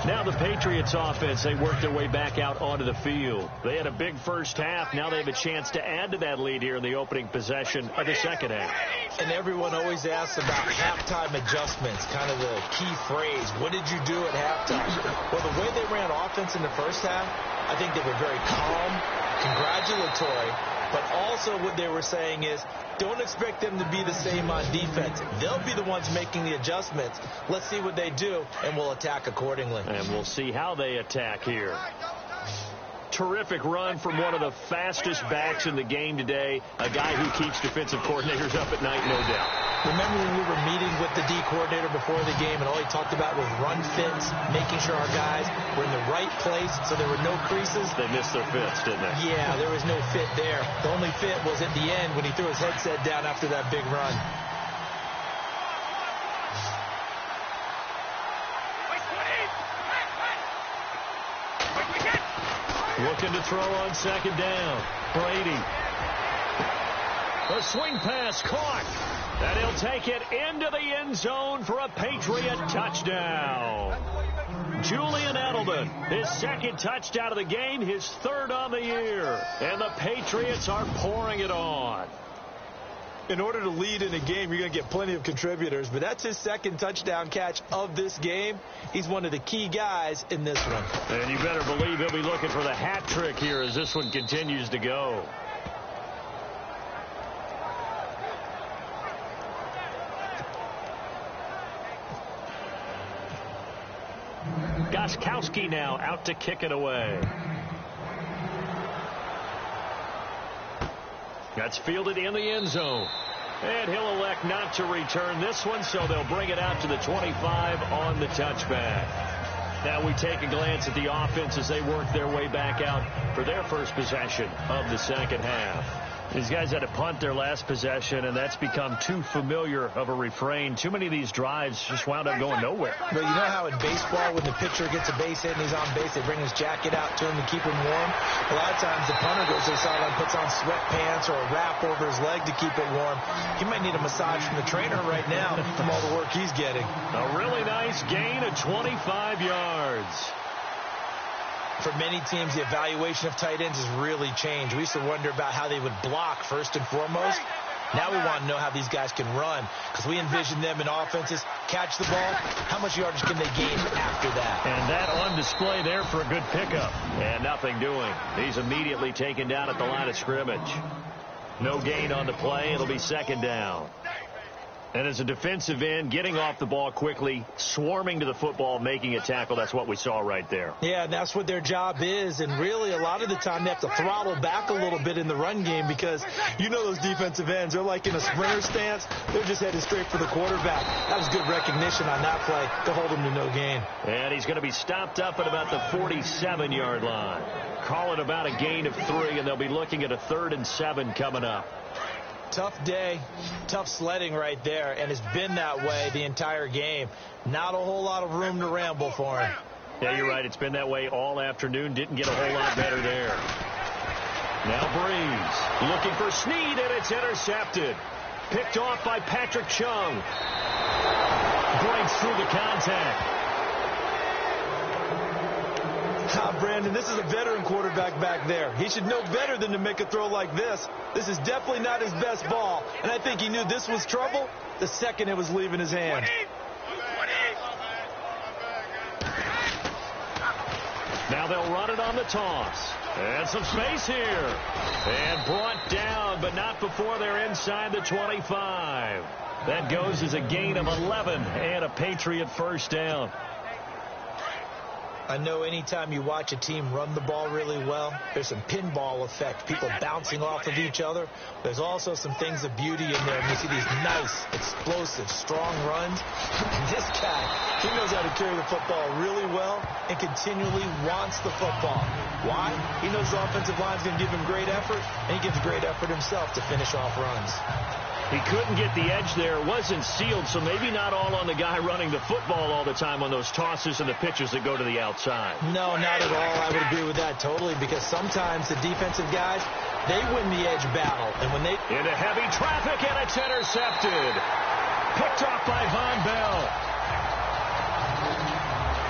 Now the Patriots offense, they work their way back out onto the field. They had a big first half. Now they have a chance to add to that lead here in the opening possession of the second half. And everyone always asks about halftime adjustments, kind of the key phrase. What did you do at halftime? Well, the way they ran offense in the first half, I think they were very calm, congratulatory, but also what they were saying is, don't expect them to be the same on defense. They'll be the ones making the adjustments. Let's see what they do, and we'll attack accordingly. And we'll see how they attack here. Terrific run from one of the fastest backs in the game today, a guy who keeps defensive coordinators up at night, no doubt. Remember when we were meeting with the D coordinator before the game, and all he talked about was run fits, making sure our guys were in the right place so there were no creases? They missed their fits, didn't they? Yeah, there was no fit there. The only fit was at the end when he threw his headset down after that big run. Looking to throw on second down. Brady. A swing pass caught. And he'll take it into the end zone for a Patriot touchdown. Julian Edelman, his second touchdown of the game, his third on the year. And the Patriots are pouring it on. In order to lead in a game, you're going to get plenty of contributors, but that's his second touchdown catch of this game. He's one of the key guys in this one. And you better believe he'll be looking for the hat trick here as this one continues to go. Gostkowski now out to kick it away. That's fielded in the end zone. And he'll elect not to return this one, so they'll bring it out to the 25 on the touchback. Now we take a glance at the offense as they work their way back out for their first possession of the second half. These guys had to punt their last possession, and that's become too familiar of a refrain. Too many of these drives just wound up going nowhere. But you know how in baseball, when the pitcher gets a base hit and he's on base, they bring his jacket out to him to keep him warm? A lot of times the punter goes to the sideline, puts on sweatpants or a wrap over his leg to keep it warm. He might need a massage from the trainer right now from all the work he's getting. A really nice gain of 25 yards. For many teams, the evaluation of tight ends has really changed. We used to wonder about how they would block first and foremost. Now we want to know how these guys can run, because we envision them in offenses catch the ball. How much yardage can they gain after that? And that on display there for a good pickup. And nothing doing. He's immediately taken down at the line of scrimmage. No gain on the play. It'll be second down. And as a defensive end, getting off the ball quickly, swarming to the football, making a tackle, that's what we saw right there. Yeah, and that's what their job is. And really, a lot of the time, they have to throttle back a little bit in the run game because you know those defensive ends, they're like in a sprinter stance. They're just headed straight for the quarterback. That was good recognition on that play to hold him to no gain. And he's going to be stopped up at about the 47-yard line. Call it about a gain of 3, and they'll be looking at a 3rd and 7 coming up. Tough day, tough sledding right there, and it's been that way the entire game. Not a whole lot of room to ramble for him. Yeah, you're right. It's been that way all afternoon. Didn't get a whole lot better there. Now Breeze looking for Snead, and it's intercepted. Picked off by Patrick Chung. Breaks through the contact. Brandon, this is a veteran quarterback back there. He should know better than to make a throw like this. This is definitely not his best ball, and I think he knew this was trouble the second it was leaving his hand. Now they'll run it on the toss. And some space here. And brought down, but not before they're inside the 25. That goes as a gain of 11 and a Patriot first down. I know anytime you watch a team run the ball really well, there's some pinball effect, people bouncing off of each other. There's also some things of beauty in there. And you see these nice, explosive, strong runs. This guy, he knows how to carry the football really well and continually wants the football. Why? He knows the offensive line's going to give him great effort, and he gives great effort himself to finish off runs. He couldn't get the edge there. Wasn't sealed, so maybe not all on the guy running the football all the time on those tosses and the pitches that go to the outside. No, not at all. I would agree with that totally, because sometimes the defensive guys, they win the edge battle. And when they... Into heavy traffic, and it's intercepted. Picked off by Von Bell.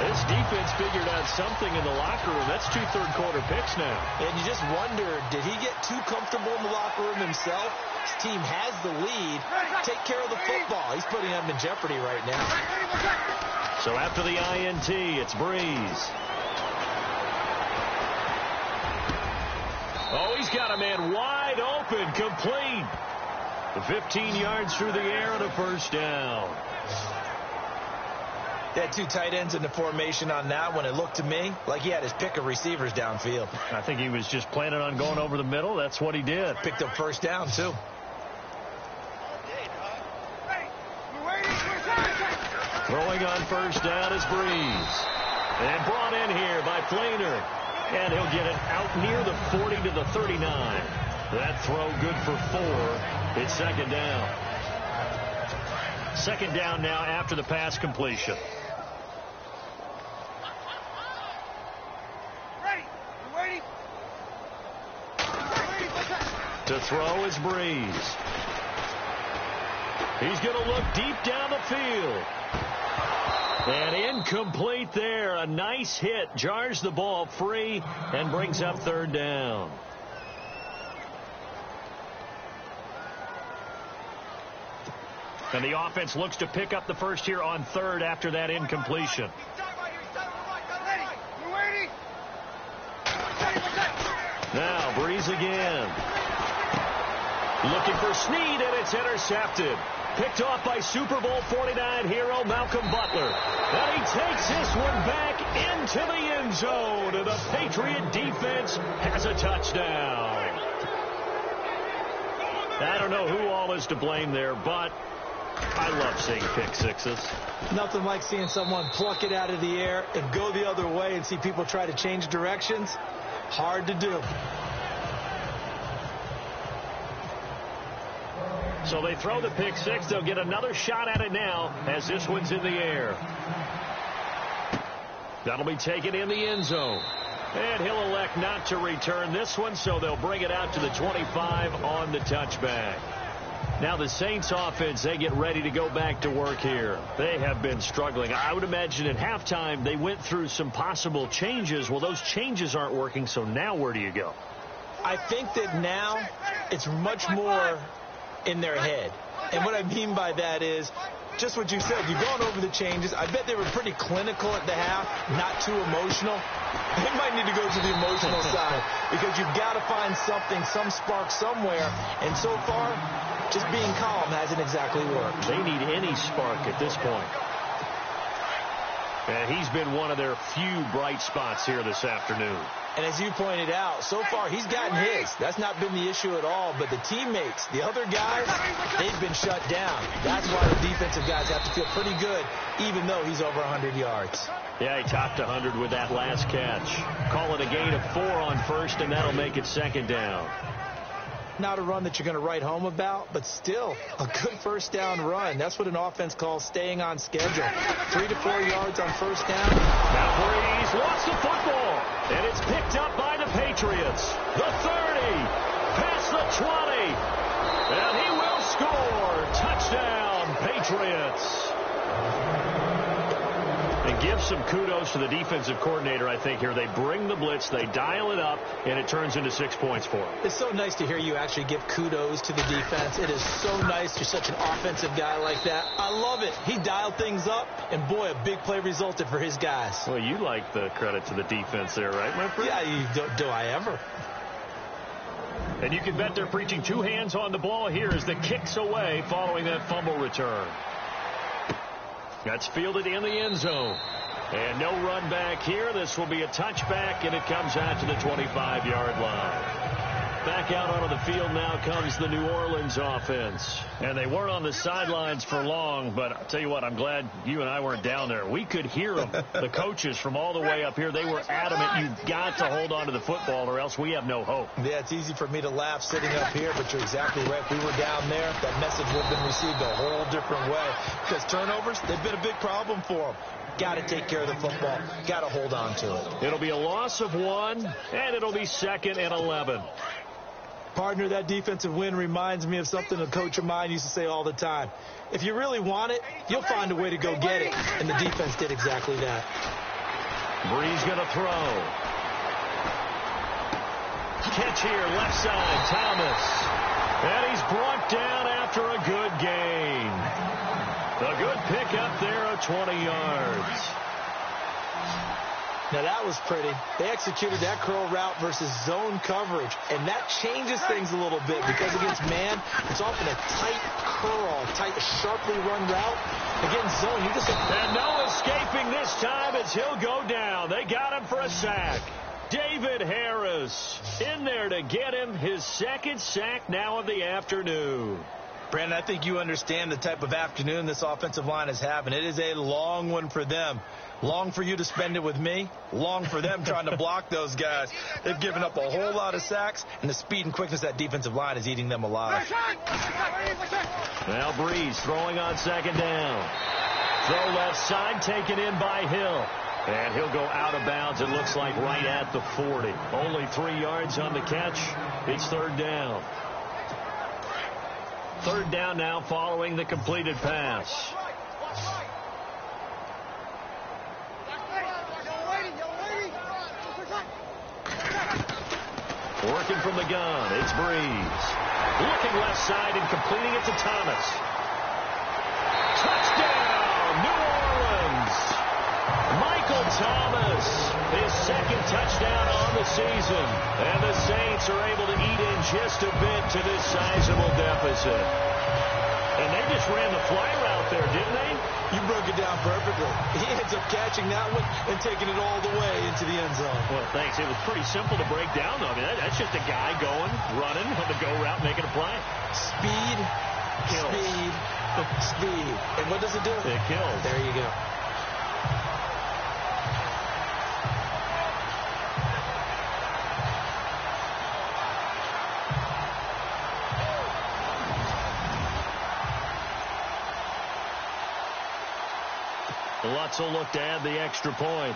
This defense figured out something in the locker room. That's 2 third-quarter picks now. And you just wonder, did he get too comfortable in the locker room himself? His team has the lead. Take care of the football. He's putting them in jeopardy right now. So after the INT, it's Breeze. Oh, he's got a man wide open, complete. The 15 yards through the air and a first down. They had 2 tight ends in the formation on that one. It looked to me like he had his pick of receivers downfield. I think he was just planning on going over the middle. That's what he did. Picked up first down, too. Throwing on first down is Breeze. And brought in here by Flainer. And he'll get it out near the 40 to the 39. That throw good for 4. It's second down. Second down now after the pass completion. To throw is Breeze. He's going to look deep down the field. And incomplete there. A nice hit. Jars the ball free and brings up third down. And the offense looks to pick up the first here on third after that incompletion. Now Breeze again. Looking for Snead, and it's intercepted. Picked off by Super Bowl 49 hero Malcolm Butler. And he takes this one back into the end zone. And the Patriot defense has a touchdown. I don't know who all is to blame there, but I love seeing pick sixes. Nothing like seeing someone pluck it out of the air and go the other way and see people try to change directions. Hard to do. So they throw the pick six. They'll get another shot at it now as this one's in the air. That'll be taken in the end zone. And he'll elect not to return this one, so they'll bring it out to the 25 on the touchback. Now the Saints offense, they get ready to go back to work here. They have been struggling. I would imagine at halftime they went through some possible changes. Well, those changes aren't working, so now where do you go? I think that now it's much more in their head. And what I mean by that is just what you said. You've gone over the changes. I bet they were pretty clinical at the half, not too emotional. They might need to go to the emotional side because you've got to find something, some spark somewhere. And so far, just being calm hasn't exactly worked. They need any spark at this point. And he's been one of their few bright spots here this afternoon. And as you pointed out, so far he's gotten his. That's not been the issue at all. But the teammates, the other guys, they've been shut down. That's why the defensive guys have to feel pretty good, even though he's over 100 yards. Yeah, he topped 100 with that last catch. Call it a gain of 4 on first, and that'll make it second down. Not a run that you're going to write home about, but still a good first down run. That's what an offense calls staying on schedule. 3 to 4 yards on first down. Now Breeze lost the football, and it's picked up by the Patriots. The 30, past the 20, and he will score. Touchdown, Patriots. And give some kudos to the defensive coordinator, I think, here. They bring the blitz, they dial it up, and it turns into 6 points for them. It's so nice to hear you actually give kudos to the defense. It is so nice. You're such an offensive guy like that. I love it. He dialed things up, and boy, a big play resulted for his guys. Well, you like the credit to the defense there, right, my friend? Yeah, do I ever? And you can bet they're preaching 2 hands on the ball here as the kick's away following that fumble return. That's fielded in the end zone. And no run back here. This will be a touchback, and it comes out to the 25-yard line. Back out onto the field now comes the New Orleans offense. And they weren't on the sidelines for long, but I'll tell you what, I'm glad you and I weren't down there. We could hear them, the coaches from all the way up here. They were adamant, you've got to hold on to the football or else we have no hope. Yeah, it's easy for me to laugh sitting up here, but you're exactly right. If we were down there, that message would have been received a whole different way. Because turnovers, they've been a big problem for them. Got to take care of the football. Got to hold on to it. It'll be a loss of 1, and it'll be 2nd and 11. Partner, that defensive win reminds me of something a coach of mine used to say all the time. If you really want it, you'll find a way to go get it. And the defense did exactly that. Breeze going to throw. Catch here, left side, Thomas. And he's brought down after a good gain. A good pickup there of 20 yards. Now, that was pretty. They executed that curl route versus zone coverage, and that changes things a little bit because against man, it's often a tight curl, tight, sharply run route. Against zone, you just... And no escaping this time as he'll go down. They got him for a sack. David Harris in there to get him his 2nd sack now of the afternoon. Brandon, I think you understand the type of afternoon this offensive line is having. It is a long one for them. Long for you to spend it with me. Long for them trying to block those guys. They've given up a whole lot of sacks, and the speed and quickness of that defensive line is eating them alive. Now Breeze throwing on 2nd down. Throw left side taken in by Hill. And he'll go out of bounds, it looks like right at the 40. Only 3 yards on the catch. It's 3rd down. 3rd down now following the completed pass. Working from the gun, it's Breeze. Looking left side and completing it to Thomas. Touchdown, New Orleans! Michael Thomas Lewis, his second touchdown on the season. And the Saints are able to eat in just a bit to this sizable deficit. And they just ran the fly route there, didn't they? You broke it down perfectly. He ends up catching that one and taking it all the way into the end zone. Well, thanks. It was pretty simple to break down, though. I mean, that's just a guy going, running on the go route, making a play. Speed, kills. Speed. And what does it do? It kills. There you go. Lutz will look to add the extra point.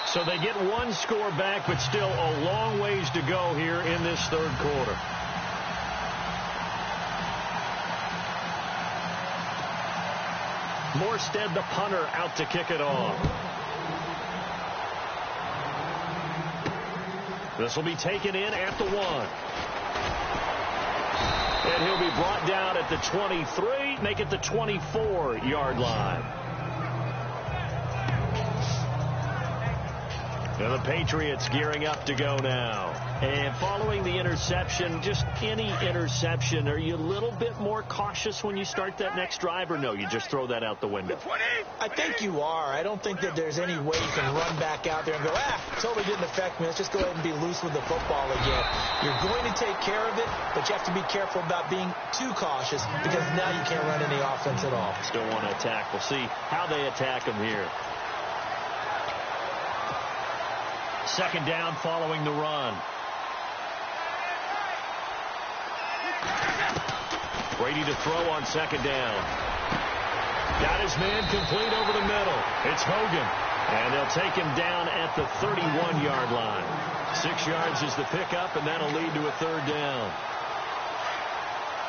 So they get one score back, but still a long ways to go here in this third quarter. Morstead, the punter, out to kick it off. This will be taken in at the 1. And he'll be brought down at the 23, make it the 24-yard line. And the Patriots gearing up to go now. And following the interception, just any interception, are you a little bit more cautious when you start that next drive, or no, you just throw that out the window? I think you are. I don't think that there's any way you can run back out there and go, totally didn't affect me. Let's just go ahead and be loose with the football again. You're going to take care of it, but you have to be careful about being too cautious because now you can't run any offense at all. Still want to attack. We'll see how they attack them here. Second down following the run. Brady to throw on second down. Got his man complete over the middle. It's Hogan. And they'll take him down at the 31-yard line. 6 yards is the pickup, and that'll lead to a third down.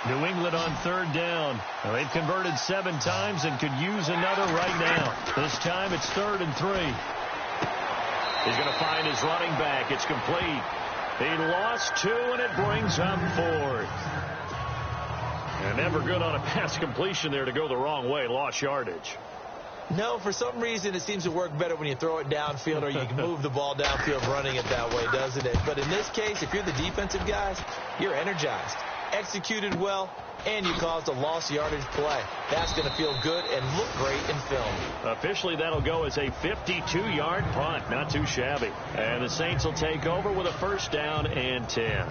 New England on third down. Now, they've converted 7 times and could use another right now. This time it's 3rd and 3. He's going to find his running back. It's complete. He lost 2, and it brings up 4th. And never good on a pass completion there to go the wrong way. Lost yardage. No, for some reason, it seems to work better when you throw it downfield or you can move the ball downfield running it that way, doesn't it? But in this case, if you're the defensive guys, you're energized, executed well, and you caused a lost yardage play. That's going to feel good and look great in film. Officially, that'll go as a 52-yard punt. Not too shabby. And the Saints will take over with a 1st down and 10.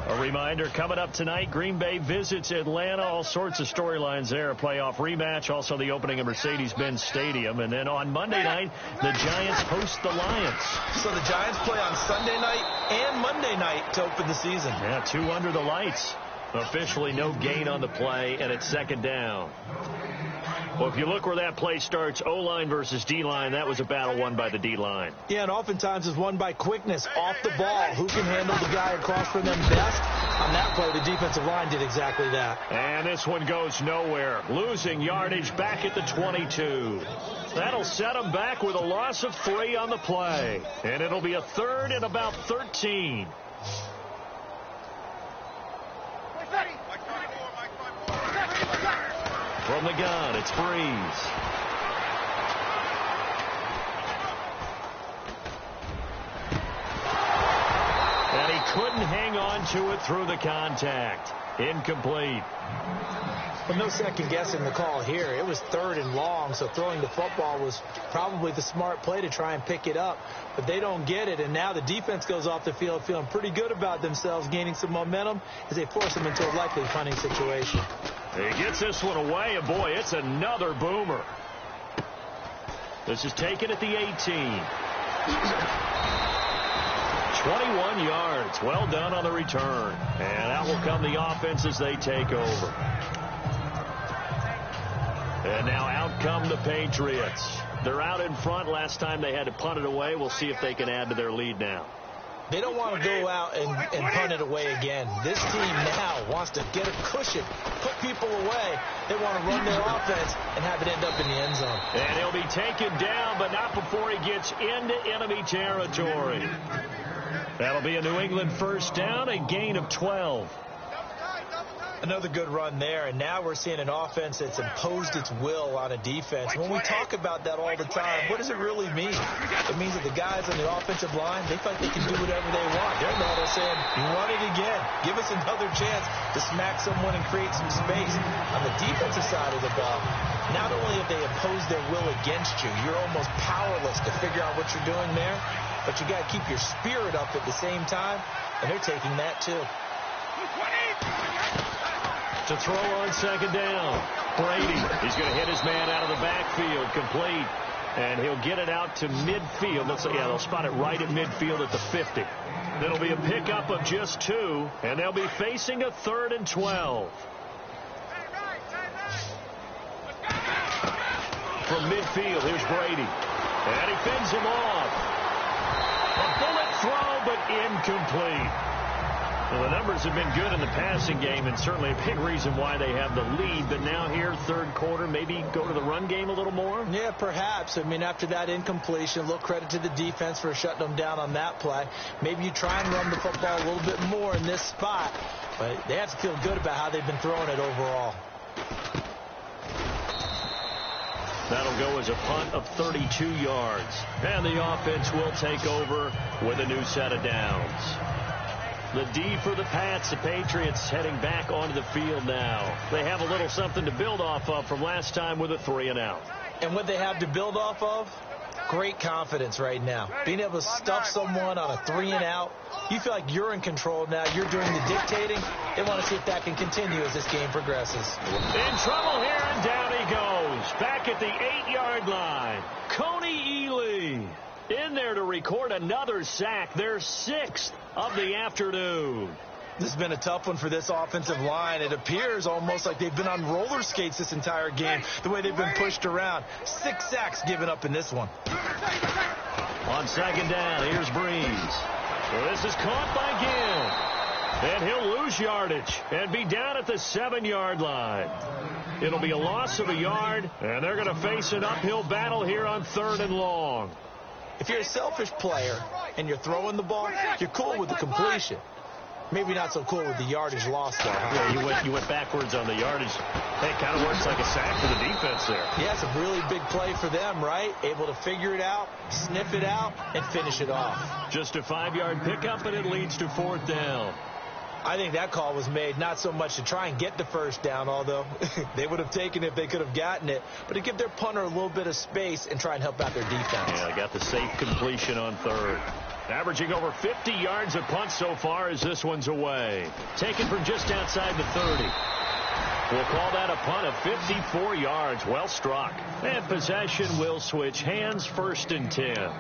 A reminder, coming up tonight, Green Bay visits Atlanta. All sorts of storylines there. A playoff rematch, also the opening of Mercedes-Benz Stadium. And then on Monday night, the Giants host the Lions. So the Giants play on Sunday night and Monday night to open the season. Yeah, 2 under the lights. Officially no gain on the play, and it's 2nd down. Well, if you look where that play starts, O-line versus D-line, that was a battle won by the D-line. Yeah, and oftentimes is won by quickness off the ball. Who can handle the guy across from them best? On that play, the defensive line did exactly that. And this one goes nowhere. Losing yardage back at the 22. That'll set them back with a loss of 3 on the play. And it'll be a 3rd and about 13. From the gun, it's Breeze. And he couldn't hang on to it through the contact. Incomplete. Well, no second guessing the call here. It was 3rd and long, so throwing the football was probably the smart play to try and pick it up. But they don't get it, and now the defense goes off the field feeling pretty good about themselves, gaining some momentum as they force them into a likely punting situation. He gets this one away, and boy, it's another boomer. This is taken at the 18. 21 yards. Well done on the return. And out will come the offense as they take over. And now out come the Patriots. They're out in front. Last time they had to punt it away. We'll see if they can add to their lead now. They don't want to go out and punt it away again. This team now wants to get a cushion, put people away. They want to run their offense and have it end up in the end zone. And he'll be taken down, but not before he gets into enemy territory. That'll be a New England 1st down, a gain of 12. Another good run there, and now we're seeing an offense that's imposed its will on a defense. When we talk about that all the time, what does it really mean? It means that the guys on the offensive line, they feel like they can do whatever they want. They're in the huddle saying, run it again. Give us another chance to smack someone and create some space. On the defensive side of the ball, not only have they imposed their will against you, you're almost powerless to figure out what you're doing there, but you got to keep your spirit up at the same time, and they're taking that too. To throw on second down, Brady. He's going to hit his man out of the backfield, complete. And he'll get it out to midfield. They'll spot it right at midfield at the 50. It'll be a pickup of just 2, and they'll be facing a 3rd and 12. From midfield, here's Brady. And he fends him off. A bullet throw, but incomplete. Well, the numbers have been good in the passing game, and certainly a big reason why they have the lead. But now here, third quarter, maybe go to the run game a little more? Yeah, perhaps. I mean, after that incompletion, a little credit to the defense for shutting them down on that play. Maybe you try and run the football a little bit more in this spot, but they have to feel good about how they've been throwing it overall. That'll go as a punt of 32 yards. And the offense will take over with a new set of downs. The D for the Pats, the Patriots heading back onto the field now. They have a little something to build off of from last time with a 3-and-out. And what they have to build off of? Great confidence right now. Being able to stuff someone on a 3-and-out. You feel like you're in control now. You're doing the dictating. They want to see if that can continue as this game progresses. In trouble here, and down he goes. Back at the 8-yard line. Coney Ely in there to record another sack. Their 6th of the afternoon. This has been a tough one for this offensive line. It appears almost like they've been on roller skates this entire game, the way they've been pushed around. 6 sacks given up in this one. On second down, here's Breeze. So this is caught by Gill. And he'll lose yardage and be down at the 7-yard line. It'll be a loss of a yard, and they're going to face an uphill battle here on 3rd and long. If you're a selfish player and you're throwing the ball, you're cool with the completion. Maybe not so cool with the yardage loss, though. Huh? Yeah, you went backwards on the yardage. Hey, it kind of works like a sack for the defense there. Yeah, it's a really big play for them, right? Able to figure it out, sniff it out, and finish it off. Just a 5-yard pickup, and it leads to 4th down. I think that call was made not so much to try and get the first down, although they would have taken it if they could have gotten it, but to give their punter a little bit of space and try and help out their defense. Yeah, they got the safe completion on 3rd. Averaging over 50 yards a punt so far as this one's away. Taken from just outside the 30. We'll call that a punt of 54 yards. Well struck. And possession will switch hands, 1st and 10.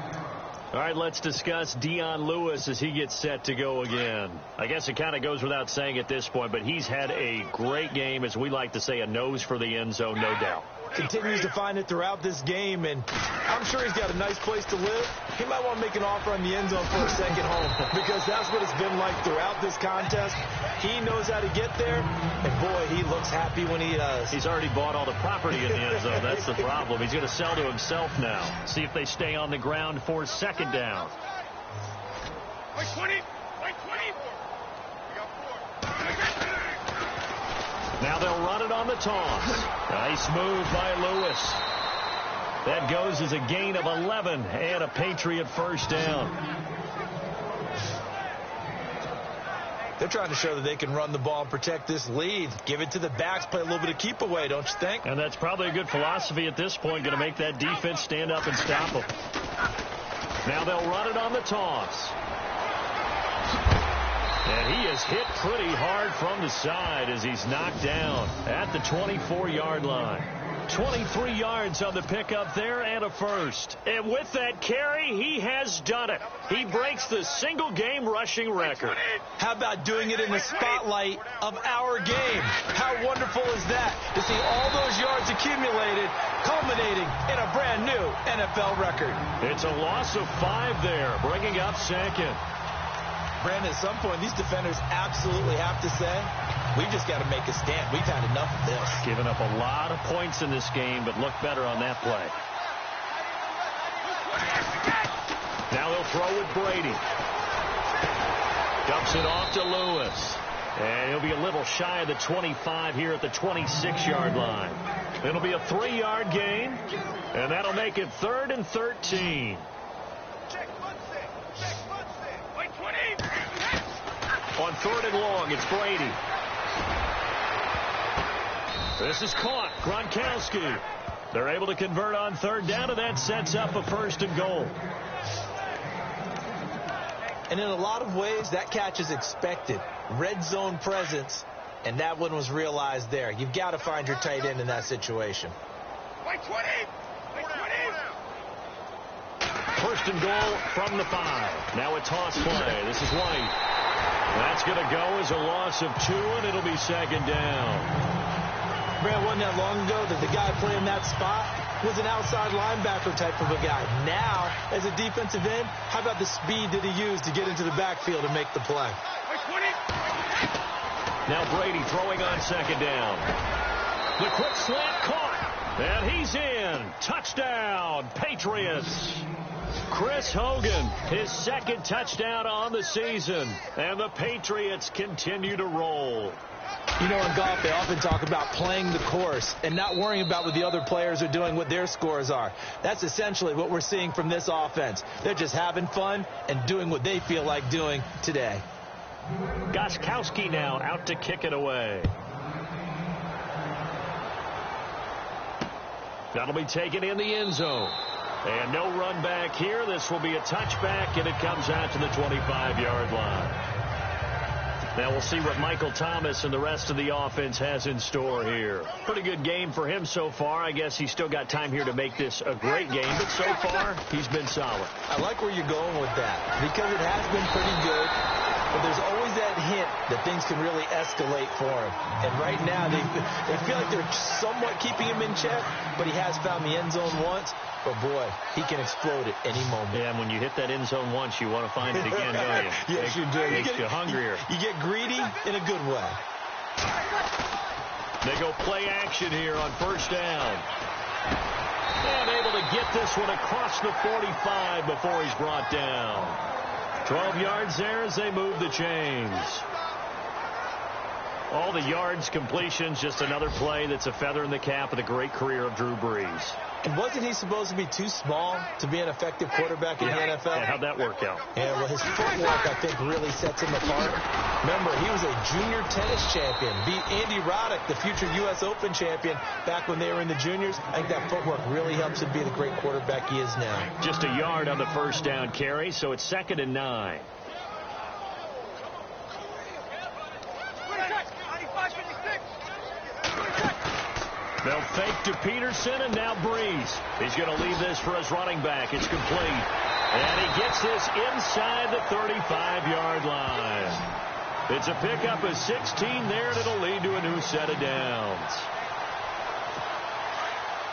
All right, let's discuss Dion Lewis as he gets set to go again. I guess it kind of goes without saying at this point, but he's had a great game, as we like to say, a nose for the end zone, no doubt. Continues to find it throughout this game, and I'm sure he's got a nice place to live. He might want to make an offer on the end zone for a second home, because that's what it's been like throughout this contest. He knows how to get there, and boy, he looks happy when he does. He's already bought all the property in the end zone. That's the problem. He's going to sell to himself now. See if they stay on the ground for 2nd down. Wait, 20. Now they'll run it on the toss. Nice move by Lewis. That goes as a gain of 11 and a Patriot 1st down. They're trying to show that they can run the ball and protect this lead. Give it to the backs, play a little bit of keep away, don't you think? And that's probably a good philosophy at this point, going to make that defense stand up and stop them. Now they'll run it on the toss. And he is hit pretty hard from the side as he's knocked down at the 24-yard line. 23 yards on the pickup there and a 1st. And with that carry, he has done it. He breaks the single-game rushing record. How about doing it in the spotlight of our game? How wonderful is that to see all those yards accumulated, culminating in a brand-new NFL record? It's a loss of 5 there, bringing up 2nd. Brandon, at some point, these defenders absolutely have to say, we've just got to make a stand. We've had enough of this. Given up a lot of points in this game, but look better on that play. Now they'll throw with Brady. Dumps it off to Lewis. And he'll be a little shy of the 25 here at the 26-yard line. It'll be a 3-yard gain, and that'll make it 3rd and 13. On 3rd and long, it's Brady. This is caught. Gronkowski. They're able to convert on 3rd down, and that sets up a 1st and goal. And in a lot of ways, that catch is expected. Red zone presence, and that one was realized there. You've got to find your tight end in that situation. 1st and goal from the 5. Now a toss play. This is White. That's going to go as a loss of 2, and it'll be 2nd down. Brad, wasn't that long ago that the guy playing that spot was an outside linebacker type of a guy. Now, as a defensive end, how about the speed that he used to get into the backfield and make the play? Now Brady throwing on 2nd down. The quick slant caught, and he's in. Touchdown, Patriots. Chris Hogan, his 2nd touchdown on the season, and the Patriots continue to roll. You know, in golf, they often talk about playing the course and not worrying about what the other players are doing, what their scores are. That's essentially what we're seeing from this offense. They're just having fun and doing what they feel like doing today. Gostkowski now out to kick it away. That'll be taken in the end zone. And no run back here. This will be a touchback, and it comes out to the 25-yard line. Now we'll see what Michael Thomas and the rest of the offense has in store here. Pretty good game for him so far. I guess he's still got time here to make this a great game, but so far he's been solid. I like where you're going with that because it has been pretty good, but there's always that hint that things can really escalate for him. And right now they feel like they're somewhat keeping him in check, but he has found the end zone once. But, boy, he can explode at any moment. Yeah, and when you hit that end zone once, you want to find it again, don't you? Yes, you do. Makes you hungrier. You get greedy in a good way. They go play action here on 1st down. And able to get this one across the 45 before he's brought down. 12 yards there as they move the chains. All the yards, completions, just another play that's a feather in the cap of the great career of Drew Brees. And wasn't he supposed to be too small to be an effective quarterback in the NFL? Yeah, how'd that work out? Yeah, well, his footwork, I think, really sets him apart. Remember, he was a junior tennis champion, beat Andy Roddick, the future U.S. Open champion, back when they were in the juniors. I think that footwork really helps him be the great quarterback he is now. Just a yard on the 1st down carry, so it's 2nd and 9. They'll fake to Peterson, and now Brees. He's going to leave this for his running back. It's complete. And he gets this inside the 35-yard line. It's a pickup of 16 there, and it'll lead to a new set of downs.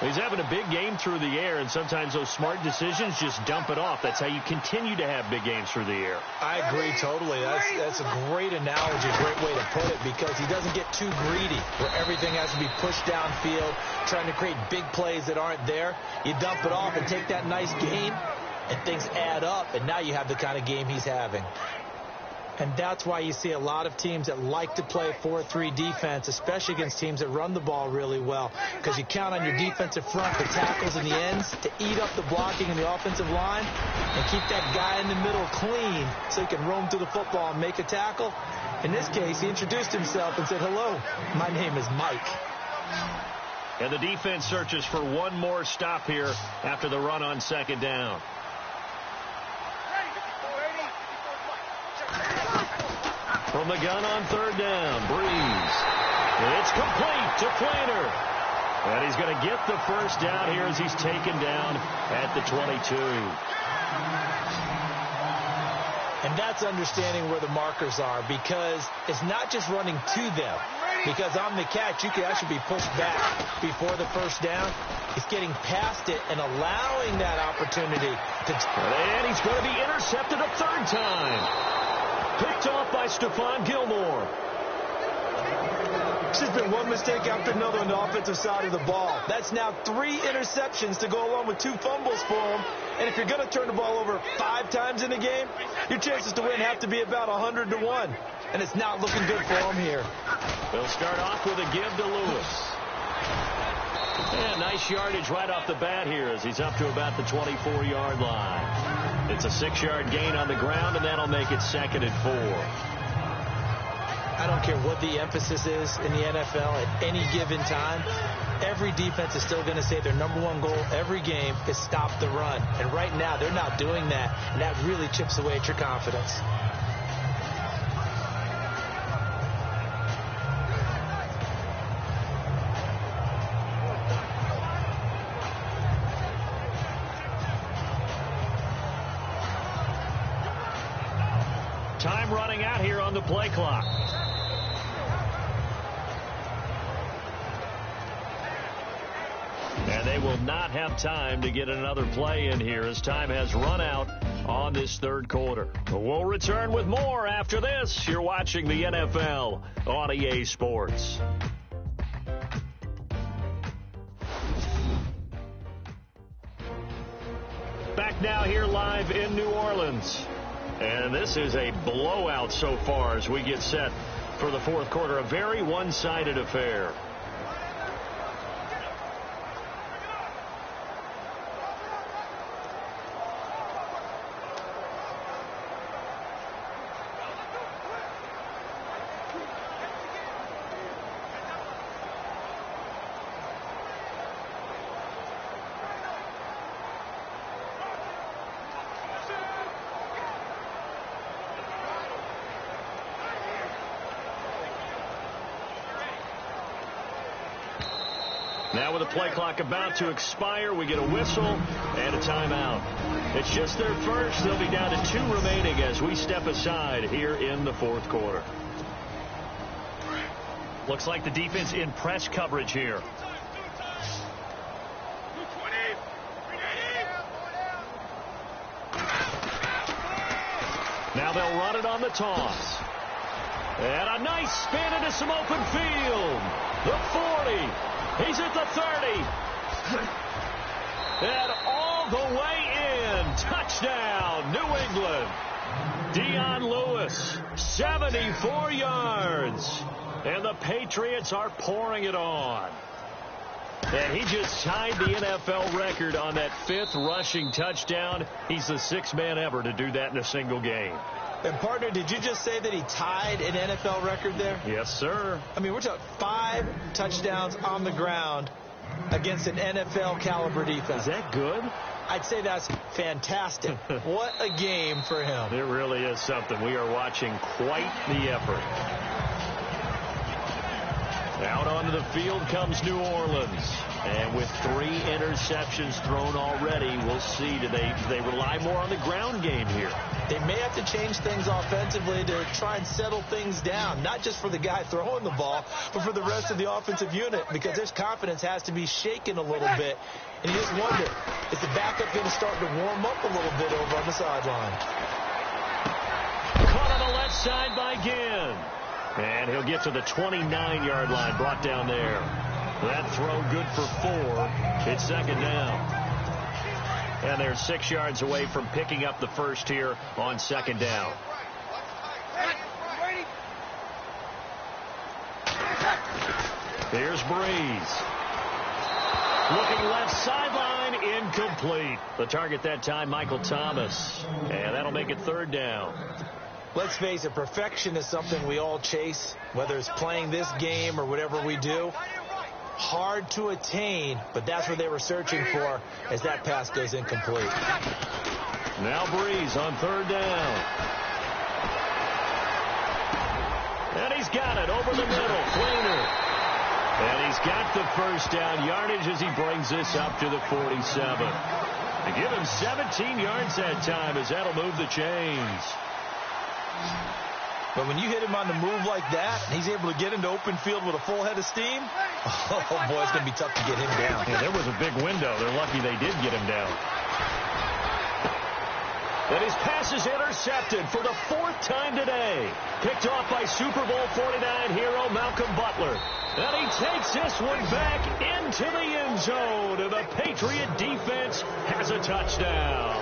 He's having a big game through the air, and sometimes those smart decisions just dump it off. That's how you continue to have big games through the air. I agree totally. That's a great analogy, a great way to put it, because he doesn't get too greedy where everything has to be pushed downfield, trying to create big plays that aren't there. You dump it off and take that nice gain, and things add up, and now you have the kind of game he's having. And that's why you see a lot of teams that like to play 4-3 defense, especially against teams that run the ball really well, because you count on your defensive front, the tackles and the ends, to eat up the blocking in the offensive line and keep that guy in the middle clean so he can roam through the football and make a tackle. In this case, he introduced himself and said, "Hello, my name is Mike." And the defense searches for one more stop here after the run on 2nd down. From the gun on 3rd down, Brees. It's complete to Flainer. And he's going to get the 1st down here as he's taken down at the 22. And that's understanding where the markers are, because it's not just running to them. Because on the catch, you can actually be pushed back before the 1st down. It's getting past it and allowing that opportunity to... And he's going to be intercepted a 3rd time. Picked off by Stephon Gilmore. It's just been one mistake after another on the offensive side of the ball. That's now 3 interceptions to go along with 2 fumbles for him. And if you're going to turn the ball over 5 times in a game, your chances to win have to be about 100 to 1. and it's not looking good for him here. They'll start off with a give to Lewis. And nice yardage right off the bat here as he's up to about the 24-yard line. It's a 6-yard gain on the ground, and that'll make it 2nd and 4. I don't care what the emphasis is in the NFL at any given time. Every defense is still going to say their #1 goal every game is stop the run. And right now, they're not doing that, and that really chips away at your confidence. Time running out here on the play clock. And they will not have time to get another play in here as time has run out on this 3rd quarter. We'll return with more after this. You're watching the NFL on EA Sports. Back now here live in New Orleans. And this is a blowout so far as we get set for the 4th quarter. A very one-sided affair. Now with the play clock about to expire, we get a whistle and a timeout. It's just their first. They'll be down to 2 remaining as we step aside here in the 4th quarter. Looks like the defense in press coverage here. Now they'll run it on the toss. And a nice spin into some open field. The 40. He's at the 30. And all the way in. Touchdown, New England. Dion Lewis, 74 yards. And the Patriots are pouring it on. And he just tied the NFL record on that 5th rushing touchdown. He's the 6th man ever to do that in a single game. And, partner, did you just say that he tied an NFL record there? Yes, sir. I mean, we're talking 5 touchdowns on the ground against an NFL-caliber defense. Is that good? I'd say that's fantastic. What a game for him. It really is something. We are watching quite the effort. Out onto the field comes New Orleans. And with 3 interceptions thrown already, we'll see. Do they rely more on the ground game here? They may have to change things offensively to try and settle things down, not just for the guy throwing the ball, but for the rest of the offensive unit, because their confidence has to be shaken a little bit. And you just wonder, is the backup going to start to warm up a little bit over on the sideline? Caught on the left side by Ginn. And he'll get to the 29-yard line, brought down there. That throw good for 4. It's 2nd down. And they're 6 yards away from picking up the first here on 2nd down. Here's Breeze. Looking left sideline, incomplete. The target that time, Michael Thomas. And that'll make it 3rd down. Let's face it, perfection is something we all chase, whether it's playing this game or whatever we do. Hard to attain, but that's what they were searching for as that pass goes incomplete. Now Breeze on 3rd down. And he's got it over the middle. Fleener. And he's got the first down yardage as he brings this up to the 47. To give him 17 yards that time as that'll move the chains. But when you hit him on the move like that, and he's able to get into open field with a full head of steam, oh, boy, it's going to be tough to get him down. Yeah, there was a big window. They're lucky they did get him down. And his pass is intercepted for the 4th time today. Picked off by Super Bowl 49 hero Malcolm Butler. And he takes this one back into the end zone. And the Patriot defense has a touchdown.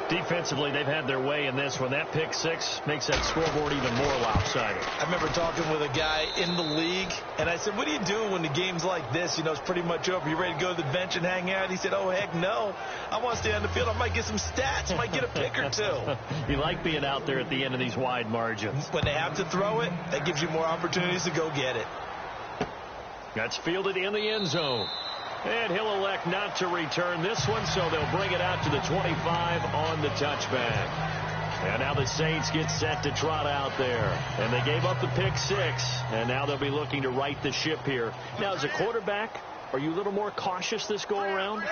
Defensively, they've had their way in this one. That pick six makes that scoreboard even more lopsided. I remember talking with a guy in the league, and I said, what do you do when the game's like this? You know, it's pretty much over. You ready to go to the bench and hang out? He said, oh, heck no. I want to stay on the field. I might get some stats. Might get a pick or two. You like being out there at the end of these wide margins. When they have to throw it, that gives you more opportunities to go get it. That's fielded in the end zone. And he'll elect not to return this one, so they'll bring it out to the 25 on the touchback. And now the Saints get set to trot out there. And they gave up the pick six, and now they'll be looking to right the ship here. Now, as a quarterback, are you a little more cautious this go-around?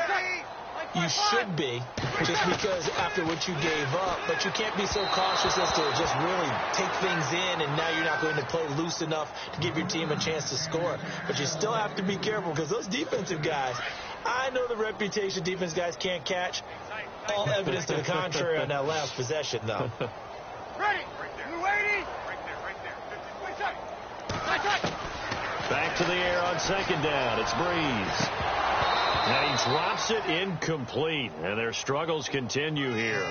You should be, just because after what you gave up, but you can't be so cautious as to just really take things in, and now you're not going to play loose enough to give your team a chance to score. But you still have to be careful, because those defensive guys, I know the reputation defense guys can't catch. All evidence to the contrary on that last possession, though. Ready? You waiting? Right there. Back to the air on second down. It's Breeze. And he drops it incomplete. And their struggles continue here.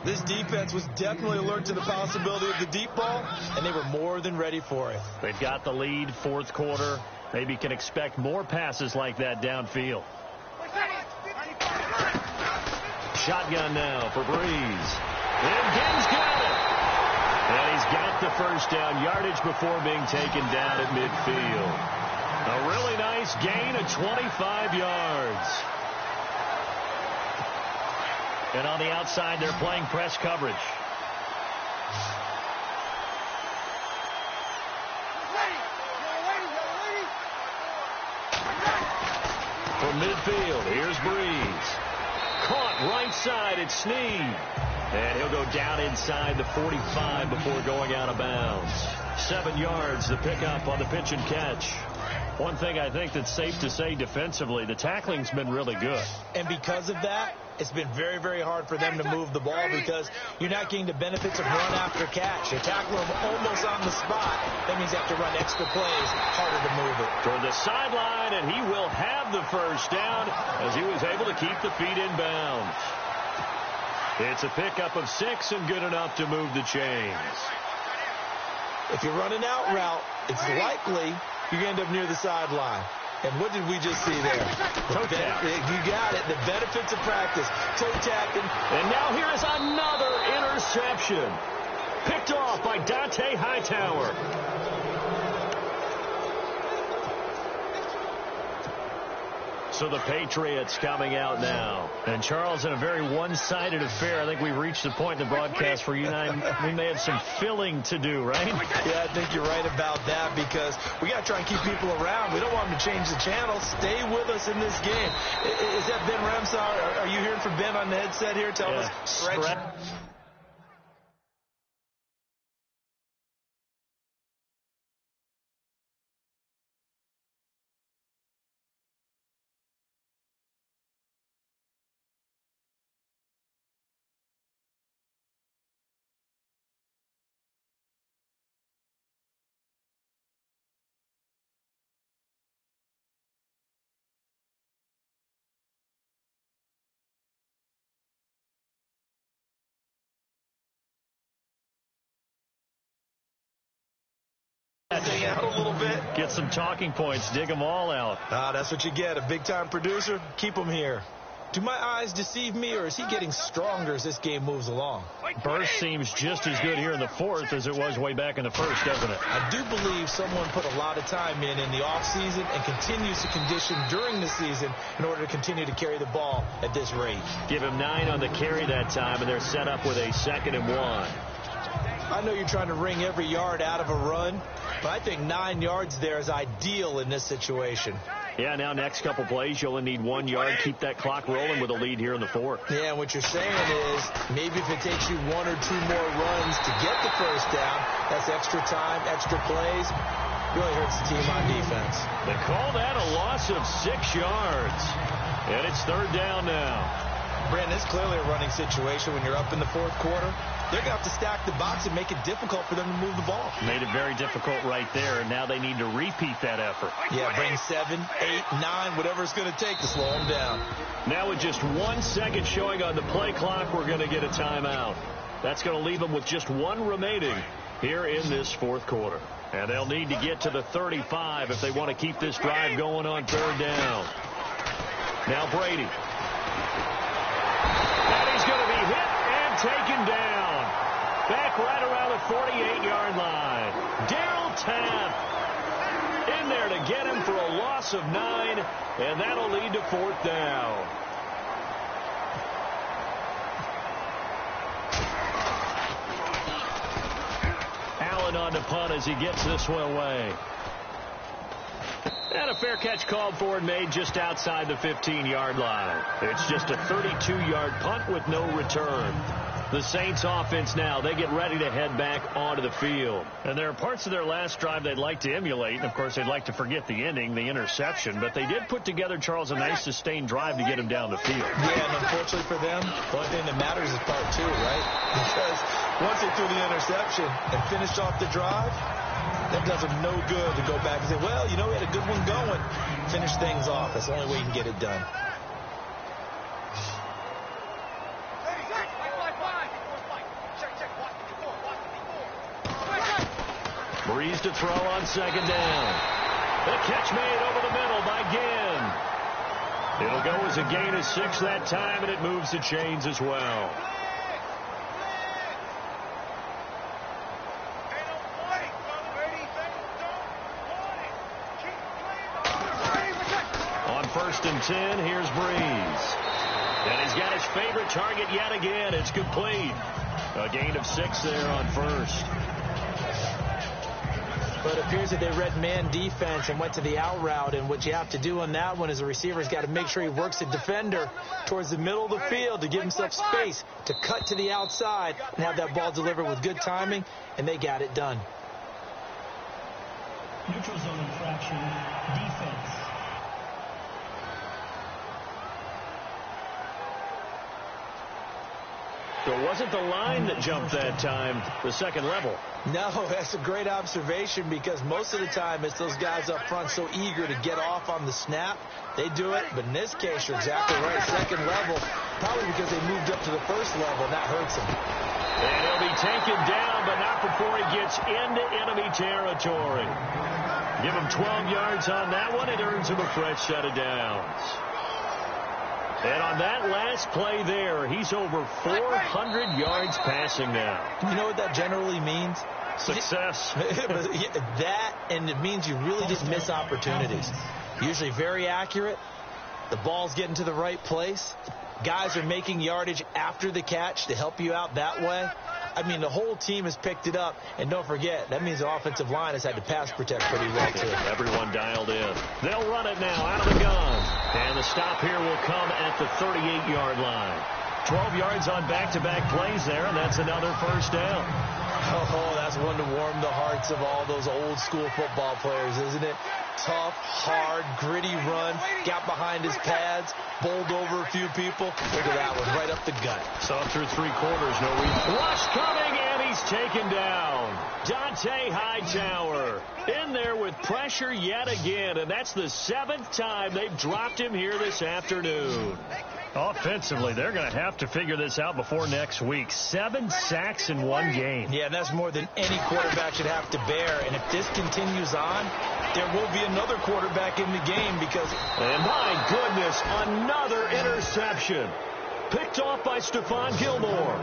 This defense was definitely alert to the possibility of the deep ball, and they were more than ready for it. They've got the lead, fourth quarter. Maybe can expect more passes like that downfield. Shotgun now for Breeze. And Gaines got it. And he's got the first down yardage before being taken down at midfield. A really nice gain of 25 yards. And on the outside, they're playing press coverage. From midfield, here's Breeze. Caught right side, it's Snead. And he'll go down inside the 45 before going out of bounds. 7 yards, the pickup on the pitch and catch. One thing I think that's safe to say defensively, the tackling's been really good. And because of that, it's been very, very hard for them to move the ball, because you're not getting the benefits of run after catch. You tackle them almost on the spot. That means you have to run extra plays, harder to move it. Toward the sideline, and he will have the first down as he was able to keep the feet in bounds. It's a pickup of 6 and good enough to move the chains. If you're running out route, it's likely you're going to end up near the sideline. And what did we just see there? Toe tap. You got it. The benefits of practice. Toe tapping. And now here is another interception. Picked off by Dante Hightower. So the Patriots coming out now. And Charles, in a very one-sided affair, I think we've reached the point in the broadcast where you and I, we may have some filling to do, right? Yeah, I think you're right about that, because we got to try and keep people around. We don't want them to change the channel. Stay with us in this game. Is that Ben Ramsar? Are you hearing from Ben on the headset here? Tell us. Stretch. Out a little bit. Get some talking points. Dig them all out. That's what you get. A big-time producer. Keep them here. Do my eyes deceive me, or is he getting stronger as this game moves along? Burst seems just as good here in the fourth as it was way back in the first, doesn't it? I do believe someone put a lot of time in the offseason and continues to condition during the season in order to continue to carry the ball at this rate. Give him 9 on the carry that time, and they're set up with a 2nd and 1. I know you're trying to wring every yard out of a run, but I think 9 yards there is ideal in this situation. Yeah, now next couple plays, you only need 1 yard. Keep that clock rolling with a lead here in the fourth. Yeah, and what you're saying is maybe if it takes you 1 or 2 more runs to get the first down, that's extra time, extra plays. Really hurts the team on defense. They call that a loss of 6 yards. And it's 3rd down now. Brandon, it's clearly a running situation when you're up in the fourth quarter. They're going to have to stack the box and make it difficult for them to move the ball. Made it very difficult right there, and now they need to repeat that effort. Yeah, bring 7, 8, 9, whatever it's going to take to slow them down. Now with just 1 second showing on the play clock, we're going to get a timeout. That's going to leave them with just 1 remaining here in this fourth quarter. And they'll need to get to the 35 if they want to keep this drive going on third down. Now Brady. And he's going to be hit and taken down. Back right around the 48-yard line. Darryl Tapp in there to get him for a loss of 9, and that'll lead to fourth down. Allen on the punt as he gets this one away. And a fair catch called for and made just outside the 15-yard line. It's just a 32-yard punt with no return. The Saints offense now, they get ready to head back onto the field. And there are parts of their last drive they'd like to emulate. And, of course, they'd like to forget the ending, the interception. But they did put together, Charles, a nice sustained drive to get him down the field. Yeah, and unfortunately for them, the only thing that matters is part 2, right? Because once they threw the interception and finished off the drive, that does them no good to go back and say, well, you know, we had a good one going. Finish things off. That's the only way you can get it done. Breeze to throw on second down. The catch made over the middle by Ginn. It'll go as a gain of 6 that time, and it moves the chains as well. On 1st and 10, here's Breeze. And he's got his favorite target yet again. It's complete. A gain of 6 there on 1st. But it appears that they read man defense and went to the out route. And what you have to do on that one is a receiver's got to make sure he works the defender towards the middle of the field to give himself space to cut to the outside and have that ball delivered with good timing, and they got it done. Neutral zone infraction, defense. So it wasn't the line that jumped that time, the second level. No, that's a great observation because most of the time it's those guys up front so eager to get off on the snap. They do it, but in this case, you're exactly right. Second level, probably because they moved up to the first level, and that hurts him. And he'll be taken down, but not before he gets into enemy territory. Give him 12 yards on that one. It earns him a fresh set of downs. And on that last play there, he's over 400 yards passing now. You know what that generally means? Success. That, and it means you really just miss opportunities. Usually very accurate. The ball's getting to the right place. Guys are making yardage after the catch to help you out that way. I mean, the whole team has picked it up. And don't forget, that means the offensive line has had to pass protect pretty well, too. Everyone dialed in. They'll run it now out of the gun. And the stop here will come at the 38-yard line. 12 yards on back-to-back plays there, and that's another first down. Oh, that's one to warm the hearts of all those old-school football players, isn't it? Tough, hard, gritty run, got behind his pads, bowled over a few people. Look at that one, right up the gut. Saw through 3 quarters, no read. Rush coming, and he's taken down. Dante Hightower in there with pressure yet again, and that's the 7th time they've dropped him here this afternoon. Offensively, they're going to have to figure this out before next week. 7 sacks in one game. Yeah, and that's more than any quarterback should have to bear. And if this continues on, there will be another quarterback in the game because... And my goodness, another interception. Picked off by Stephon Gilmore.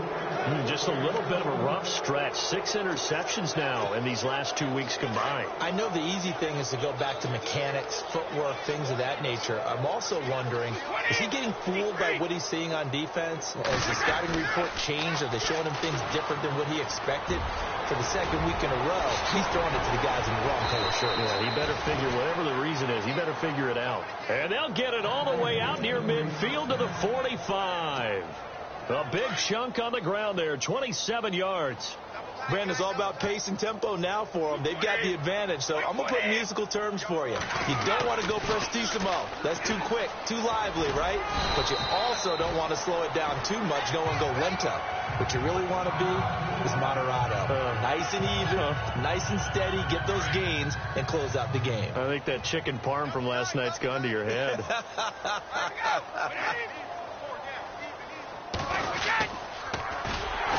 Just a little bit of a rough stretch. 6 interceptions now in these last 2 weeks combined. I know the easy thing is to go back to mechanics, footwork, things of that nature. I'm also wondering, is he getting fooled by what he's seeing on defense? Has the scouting report changed? Are they showing him things different than what he expected? For the second week in a row, he's throwing it to the guys in the wrong color shirts. Yeah, he better figure, whatever the reason is, he better figure it out. And they'll get it all the way out near midfield to the 45. A big chunk on the ground there, 27 yards. Brandon, it's all about pace and tempo now for them. They've got the advantage, so I'm going to put musical terms for you. You don't want to go prestissimo. That's too quick, too lively, right? But you also don't want to slow it down too much. Don't want to go lento. What you really want to be is moderato. Nice and even, nice and steady, get those gains, and close out the game. I think that chicken parm from last night's gone to your head.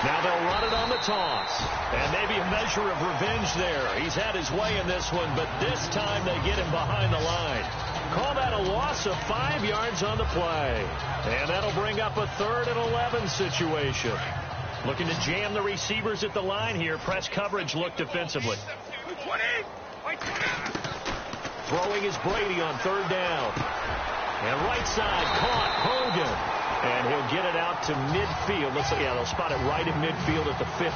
Now they'll run it on the toss. And maybe a measure of revenge there. He's had his way in this one, but this time they get him behind the line. Call that a loss of 5 yards on the play. And that'll bring up a 3rd and 11 situation. Looking to jam the receivers at the line here. Press coverage look defensively. Throwing is Brady on 3rd down. And right side caught Hogan. And he'll get it out to midfield. They'll spot it right at midfield at the 50.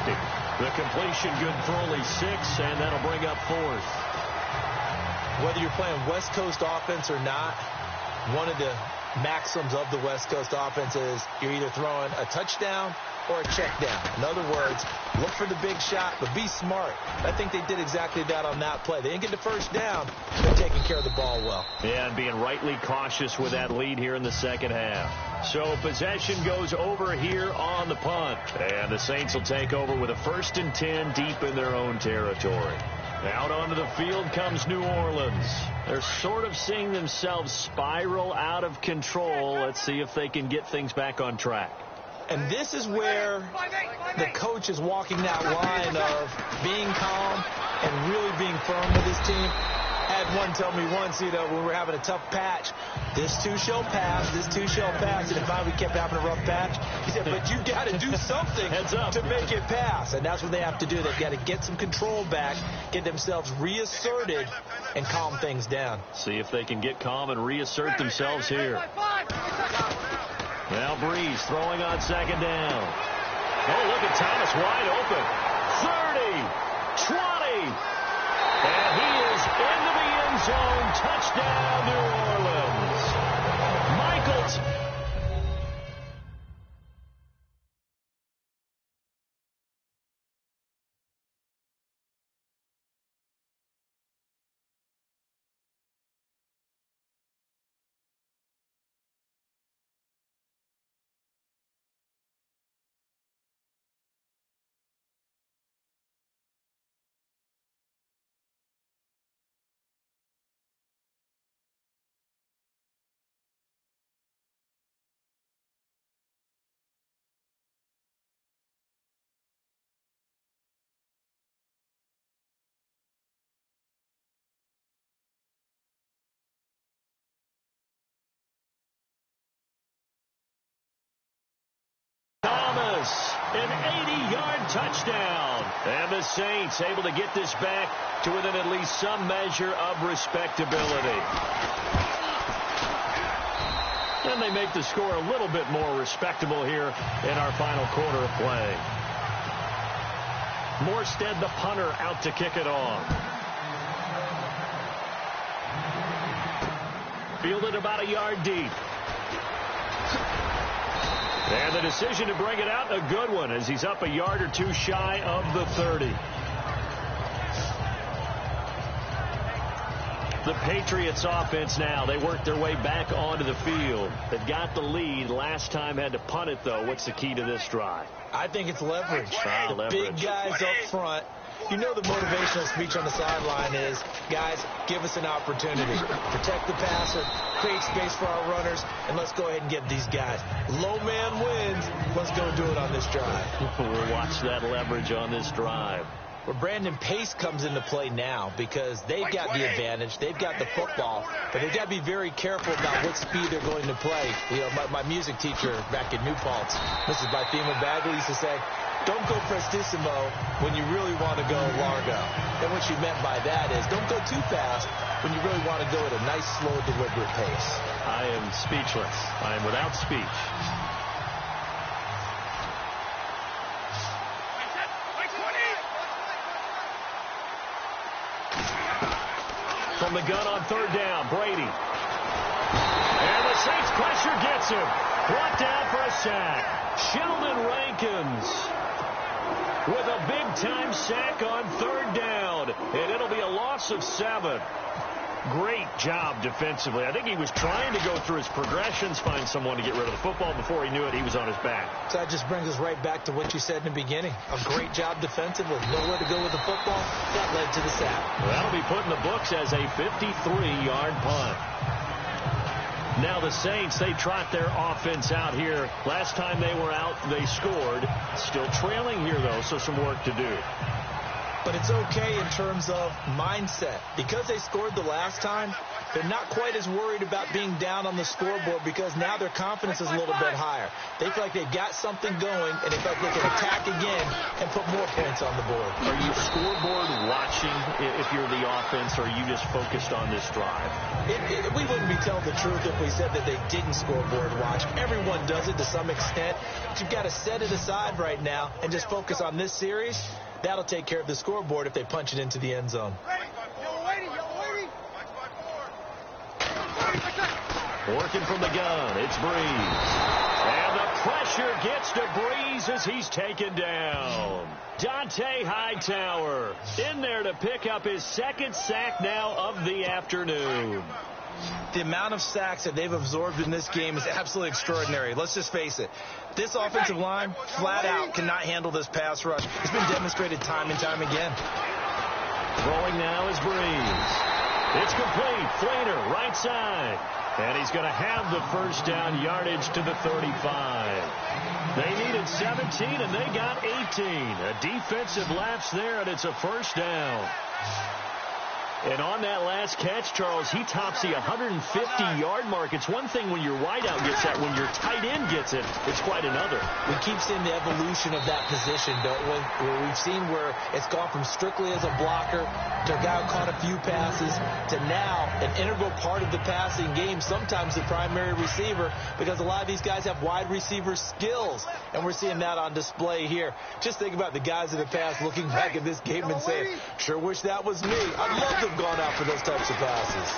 The completion good for only 6, and that'll bring up 4th. Whether you're playing West Coast offense or not, one of the maxims of the West Coast offense is you're either throwing a touchdown or a check down. In other words, look for the big shot, but be smart. I think they did exactly that on that play. They didn't get the first down, but taking care of the ball well. Yeah, and being rightly cautious with that lead here in the second half. So possession goes over here on the punt. And the Saints will take over with a 1st and 10 deep in their own territory. Out onto the field comes New Orleans. They're sort of seeing themselves spiral out of control. Let's see if they can get things back on track. And this is where the coach is walking that line of being calm and really being firm with his team. I had one tell me once, when we were having a tough patch, this too shall pass, this too shall pass. And if we kept having a rough patch, he said, but you got to do something to make it pass. And that's what they have to do. They've got to get some control back, get themselves reasserted, and calm things down. See if they can get calm and reassert themselves here. Now Breeze throwing on 2nd down. Oh, look at Thomas wide open. 30, 20. And he is into the end zone. Touchdown, New Orleans. Michaels. An 80-yard touchdown. And the Saints able to get this back to within at least some measure of respectability. And they make the score a little bit more respectable here in our final quarter of play. Morstead, the punter, out to kick it off. Fielded about a yard deep. And the decision to bring it out, a good one, as he's up a yard or two shy of the 30. The Patriots offense now, they work their way back onto the field. They've got the lead. Last time had to punt it, though. What's the key to this drive? I think it's leverage. The leverage. Big guys up front. You know the motivational speech on the sideline is, guys, give us an opportunity. Protect the passer, create space for our runners, and let's go ahead and get these guys. Low man wins. Let's go do it on this drive. We'll watch that leverage on this drive. Where Brandon, pace comes into play now because they've got the advantage. They've got the football, but they've got to be very careful about what speed they're going to play. My music teacher back in New Paltz, Mrs. Bythema Bagley, used to say, don't go prestissimo when you really want to go largo. And what she meant by that is don't go too fast when you really want to go at a nice, slow, deliberate pace. I am speechless. I am without speech. From the gun on 3rd down, Brady. And the Saints pressure gets him. Brought down for a sack. Sheldon Rankins. with a big-time sack on 3rd down, and it'll be a loss of 7. Great job defensively. I think he was trying to go through his progressions, find someone to get rid of the football. Before he knew it, he was on his back. So that just brings us right back to what you said in the beginning. A great job defensively. Nowhere to go with the football. That led to the sack. Well, that'll be put in the books as a 53-yard punt. Now the Saints, they trot their offense out here. Last time they were out, they scored. Still trailing here, though, so some work to do. But it's okay in terms of mindset. Because they scored the last time, they're not quite as worried about being down on the scoreboard because now their confidence is a little bit higher. They feel like they've got something going, and they feel like they can attack again and put more points on the board. Are you scoreboard watching if you're the offense, or are you just focused on this drive? We wouldn't be telling the truth if we said that they didn't scoreboard watch. Everyone does it to some extent. But you've got to set it aside right now and just focus on this series. That'll take care of the scoreboard if they punch it into the end zone. Working from the gun, it's Breeze. And the pressure gets to Breeze as he's taken down. Dante Hightower in there to pick up his 2nd sack now of the afternoon. The amount of sacks that they've absorbed in this game is absolutely extraordinary. Let's just face it. This offensive line, flat out, cannot handle this pass rush. It's been demonstrated time and time again. Throwing now is Breeze. It's complete. Flater, right side. And he's going to have the 1st down yardage to the 35. They needed 17, and they got 18. A defensive lapse there, and it's a 1st down. And on that last catch, Charles, he tops the 150-yard mark. It's one thing when your wideout gets that. When your tight end gets it, it's quite another. We keep seeing the evolution of that position, don't we? Where we've seen where it's gone from strictly as a blocker to a guy who caught a few passes to now an integral part of the passing game, sometimes the primary receiver, because a lot of these guys have wide receiver skills, and we're seeing that on display here. Just think about the guys in the past looking back at this game and saying, sure wish that was me. I'd love to have gone out for those types of passes.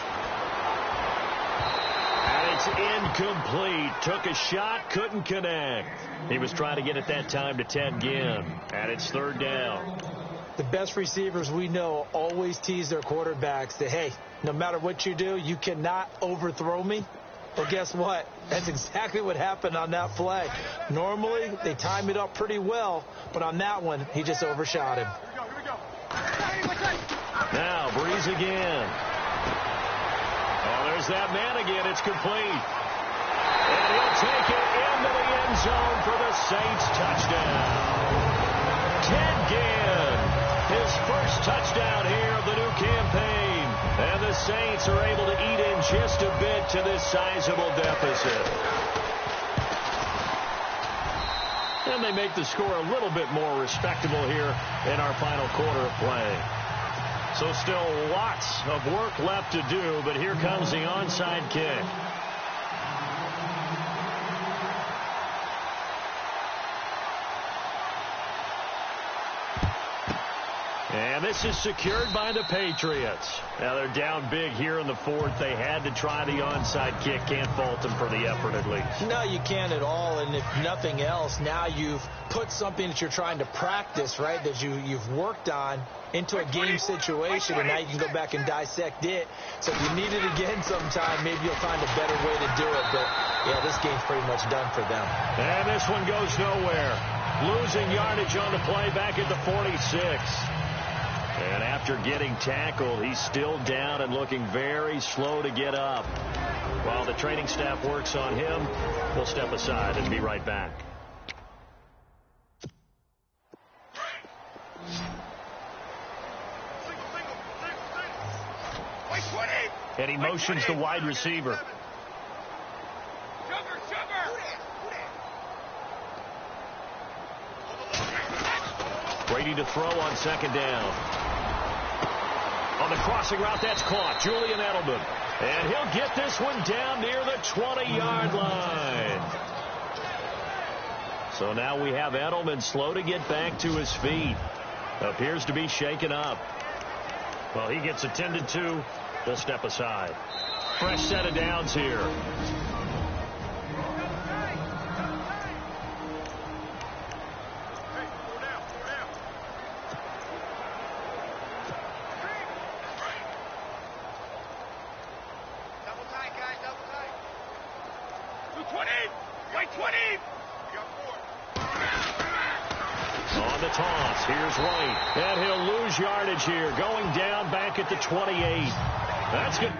And it's incomplete. Took a shot, couldn't connect. He was trying to get it that time to Ted Ginn. And it's 3rd down. The best receivers we know always tease their quarterbacks that, hey, no matter what you do, you cannot overthrow me. Well, guess what? That's exactly what happened on that play. Normally, they time it up pretty well, but on that one, he just overshot him. Here we go. Now, Breeze again. Oh, there's that man again. It's complete. And he'll take it into the end zone for the Saints touchdown. Ted Ginn, his 1st touchdown here of the new campaign. And the Saints are able to eat in just a bit to this sizable deficit. And they make the score a little bit more respectable here in our final quarter of play. So still lots of work left to do, but here comes the onside kick. And this is secured by the Patriots. Now they're down big here in the 4th. They had to try the onside kick. Can't fault them for the effort at least. No, you can't at all. And if nothing else, now you've put something that you're trying to practice, right, that you've worked on into a game situation, and now you can go back and dissect it. So if you need it again sometime, maybe you'll find a better way to do it. But, yeah, this game's pretty much done for them. And this one goes nowhere. Losing yardage on the play back at the 46. And after getting tackled, he's still down and looking very slow to get up. While the training staff works on him, we'll step aside and be right back. And he motions the wide receiver. Brady to throw on 2nd down. On the crossing route, that's caught. Julian Edelman. And he'll get this one down near the 20-yard line. So now we have Edelman slow to get back to his feet. Appears to be shaken up. Well, he gets attended to. They'll step aside. Fresh set of downs here. the toss. Here's Wright. And he'll lose yardage here. Going down back at the 28. That's good.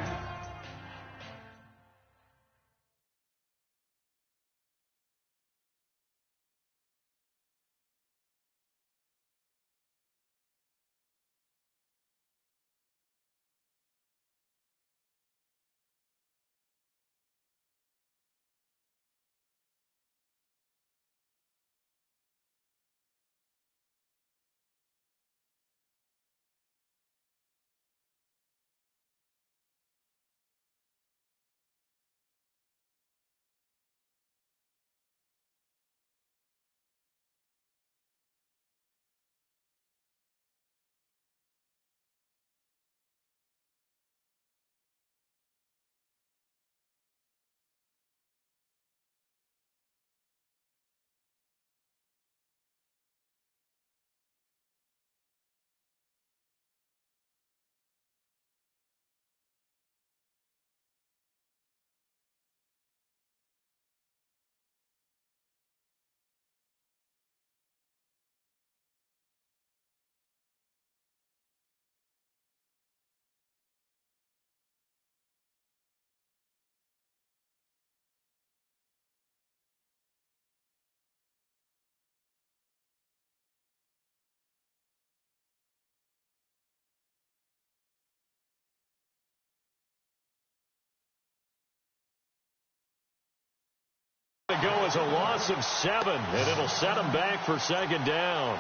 To go as a loss of 7, and it'll set them back for second down.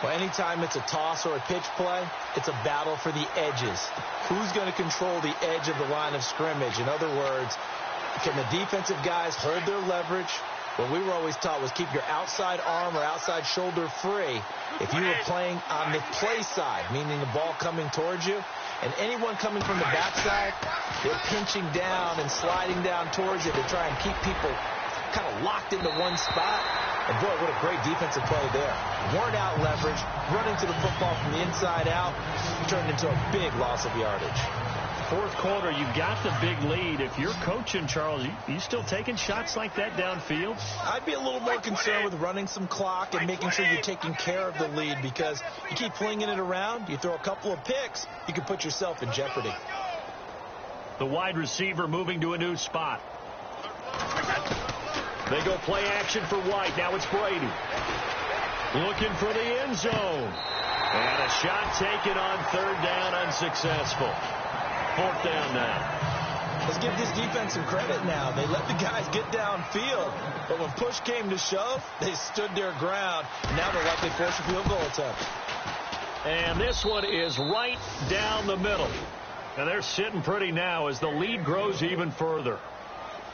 Well, anytime it's a toss or a pitch play, it's a battle for the edges. Who's going to control the edge of the line of scrimmage? In other words, can the defensive guys hold their leverage? What we were always taught was keep your outside arm or outside shoulder free if you were playing on the play side, meaning the ball coming towards you. And anyone coming from the backside, they're pinching down and sliding down towards you to try and keep people kind of locked into one spot. And boy, what a great defensive play there. Worn out leverage, running to the football from the inside out, turned into a big loss of yardage. Fourth quarter, you got the big lead. If you're coaching, Charles, you still taking shots like that downfield? I'd be a little more concerned with running some clock and making sure you're taking care of the lead, because you keep flinging it around, you throw a couple of picks, you can put yourself in jeopardy. The wide receiver moving to a new spot. They go play action for White. Now it's Brady. Looking for the end zone. And a shot taken on third down, unsuccessful. Fourth down now. Let's give this defense some credit now. They let the guys get downfield, but when push came to shove, they stood their ground. Now they're likely force a field goal attempt. And this one is right down the middle. And they're sitting pretty now as the lead grows even further.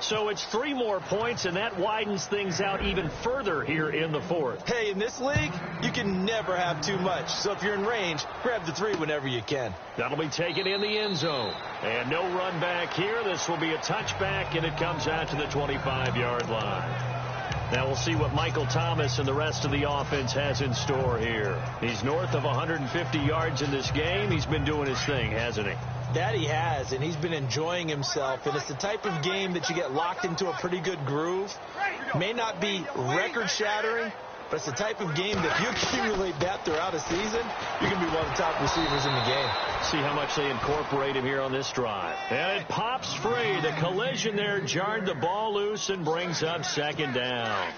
So it's 3 more points, and that widens things out even further here in the fourth. Hey, in this league, you can never have too much. So if you're in range, grab the 3 whenever you can. That'll be taken in the end zone. And no run back here. This will be a touchback, and it comes out to the 25-yard line. Now we'll see what Michael Thomas and the rest of the offense has in store here. He's north of 150 yards in this game. He's been doing his thing, hasn't he? That he has, and he's been enjoying himself. And it's the type of game that you get locked into a pretty good groove. May not be record-shattering, but it's the type of game that if you accumulate that throughout a season, you can be one of the top receivers in the game. See how much they incorporate him here on this drive. And it pops free. The collision there jarred the ball loose and brings up second down.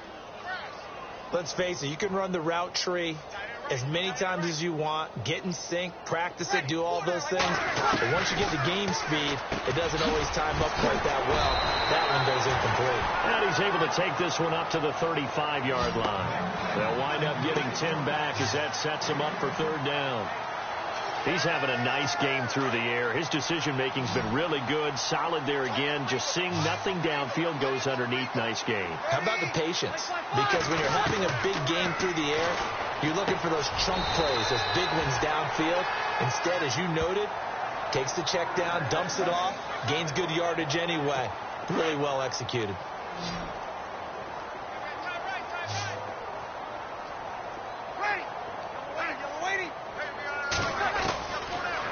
Let's face it, you can run the route tree as many times as you want, get in sync, practice it, do all those things. But once you get to game speed, it doesn't always time up quite that well. That one goes incomplete. And he's able to take this one up to the 35-yard line. They'll wind up getting 10 back as that sets him up for third down. He's having a nice game through the air. His decision-making's been really good. Solid there again. Just seeing nothing downfield goes underneath. Nice game. How about the patience? Because when you're having a big game through the air, you're looking for those chunk plays, those big ones downfield. Instead, as you noted, takes the check down, dumps it off, gains good yardage anyway. Really well executed.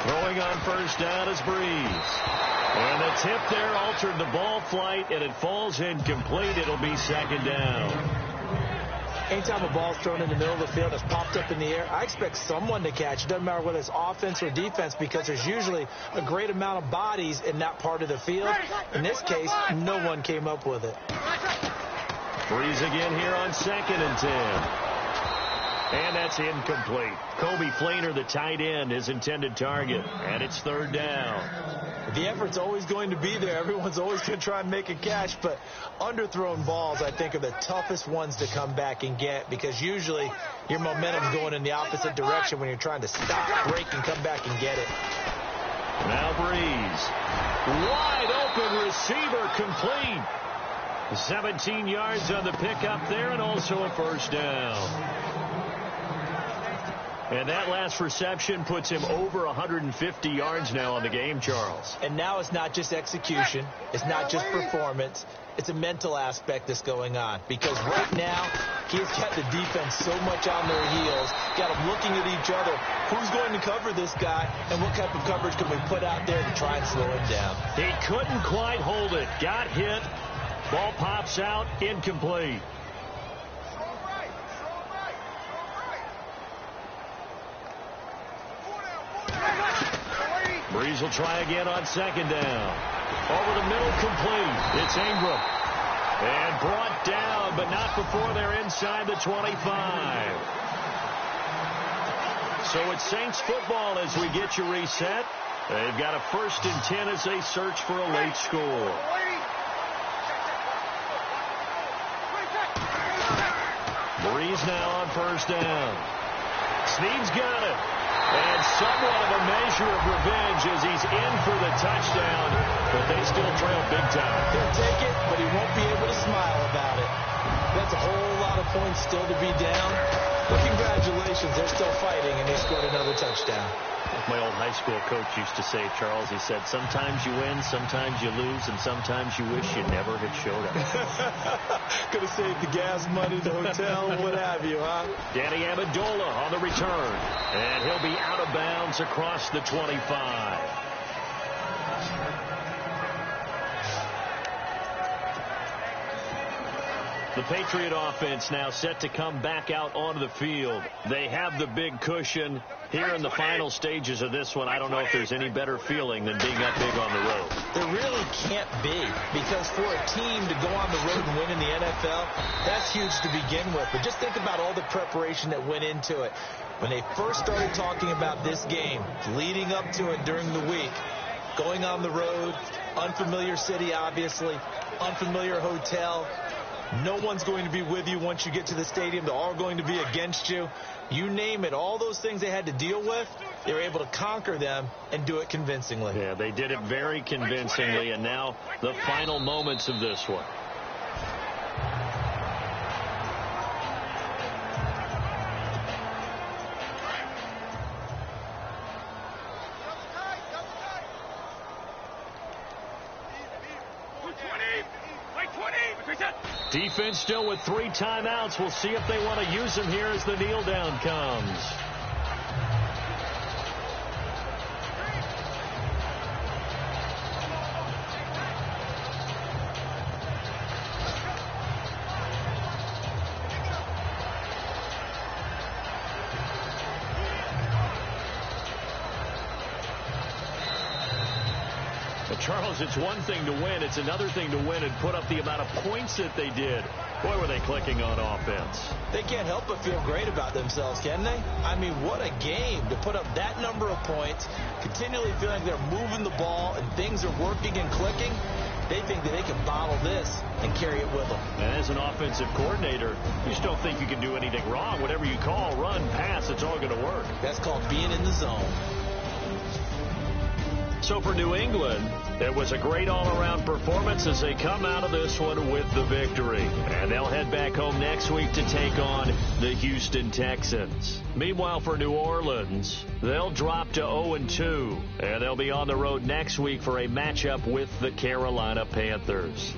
Throwing on first down is Breeze. And the tip there altered the ball flight, and it falls incomplete. It'll be second down. Anytime a ball's thrown in the middle of the field that's popped up in the air, I expect someone to catch. It doesn't matter whether it's offense or defense, because there's usually a great amount of bodies in that part of the field. In this case, no one came up with it. Breeze again here on 2nd and 10. And that's incomplete. Kobe Flainer, the tight end, his intended target. And it's 3rd down. The effort's always going to be there. Everyone's always going to try and make a catch, but underthrown balls, I think, are the toughest ones to come back and get, because usually your momentum's going in the opposite direction when you're trying to stop, break, and come back and get it. Now Breeze. Wide open receiver, complete. 17 yards on the pickup there, and also a 1st down. And that last reception puts him over 150 yards now on the game, Charles. And now it's not just execution. It's not just performance. It's a mental aspect that's going on. Because right now, he's got the defense so much on their heels, got them looking at each other. Who's going to cover this guy, and what type of coverage can we put out there to try and slow him down? He couldn't quite hold it. Got hit. Ball pops out. Incomplete. Breeze will try again on 2nd down. Over the middle, complete. It's Ingram. And brought down, but not before they're inside the 25. So it's Saints football as we get you reset. They've got a 1st and 10 as they search for a late score. Breeze now on 1st down. Snead's got it. And somewhat of a measure of revenge as he's in for the touchdown, but they still trail big time. He'll take it, but he won't be able to smile about it. That's a whole lot of points still to be down. But congratulations, they're still fighting, and they scored another touchdown. My old high school coach used to say, Charles, he said, sometimes you win, sometimes you lose, and sometimes you wish you never had showed up. Could have saved the gas money, the hotel, what have you, huh? Danny Amendola on the return, and he'll be out of bounds across the 25. The Patriot offense now set to come back out onto the field. They have the big cushion. Here in the final stages of this one, I don't know if there's any better feeling than being up big on the road. There really can't be, because for a team to go on the road and win in the NFL, that's huge to begin with. But just think about all the preparation that went into it. When they first started talking about this game, leading up to it during the week, going on the road, unfamiliar city, obviously, unfamiliar hotel. No one's going to be with you once you get to the stadium. They're all going to be against you. You name it. All those things they had to deal with, they were able to conquer them and do it convincingly. Yeah, they did it very convincingly, and now the final moments of this one. Defense still with 3 timeouts. We'll see if they want to use them here as the kneel down comes. Charles, it's one thing to win. It's another thing to win and put up the amount of points that they did. Boy, were they clicking on offense. They can't help but feel great about themselves, can they? I mean, what a game to put up that number of points, continually feeling they're moving the ball and things are working and clicking. They think that they can bottle this and carry it with them. And as an offensive coordinator, you just don't think you can do anything wrong. Whatever you call, run, pass, it's all going to work. That's called being in the zone. So for New England, it was a great all-around performance as they come out of this one with the victory. And they'll head back home next week to take on the Houston Texans. Meanwhile, for New Orleans, they'll drop to 0-2. And they'll be on the road next week for a matchup with the Carolina Panthers.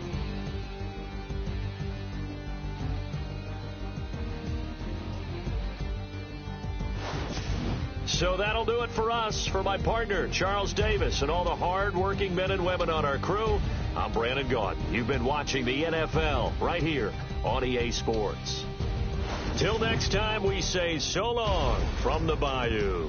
So that'll do it for us. For my partner, Charles Davis, and all the hard-working men and women on our crew, I'm Brandon Gaudin. You've been watching the NFL right here on EA Sports. Till next time, we say so long from the Bayou.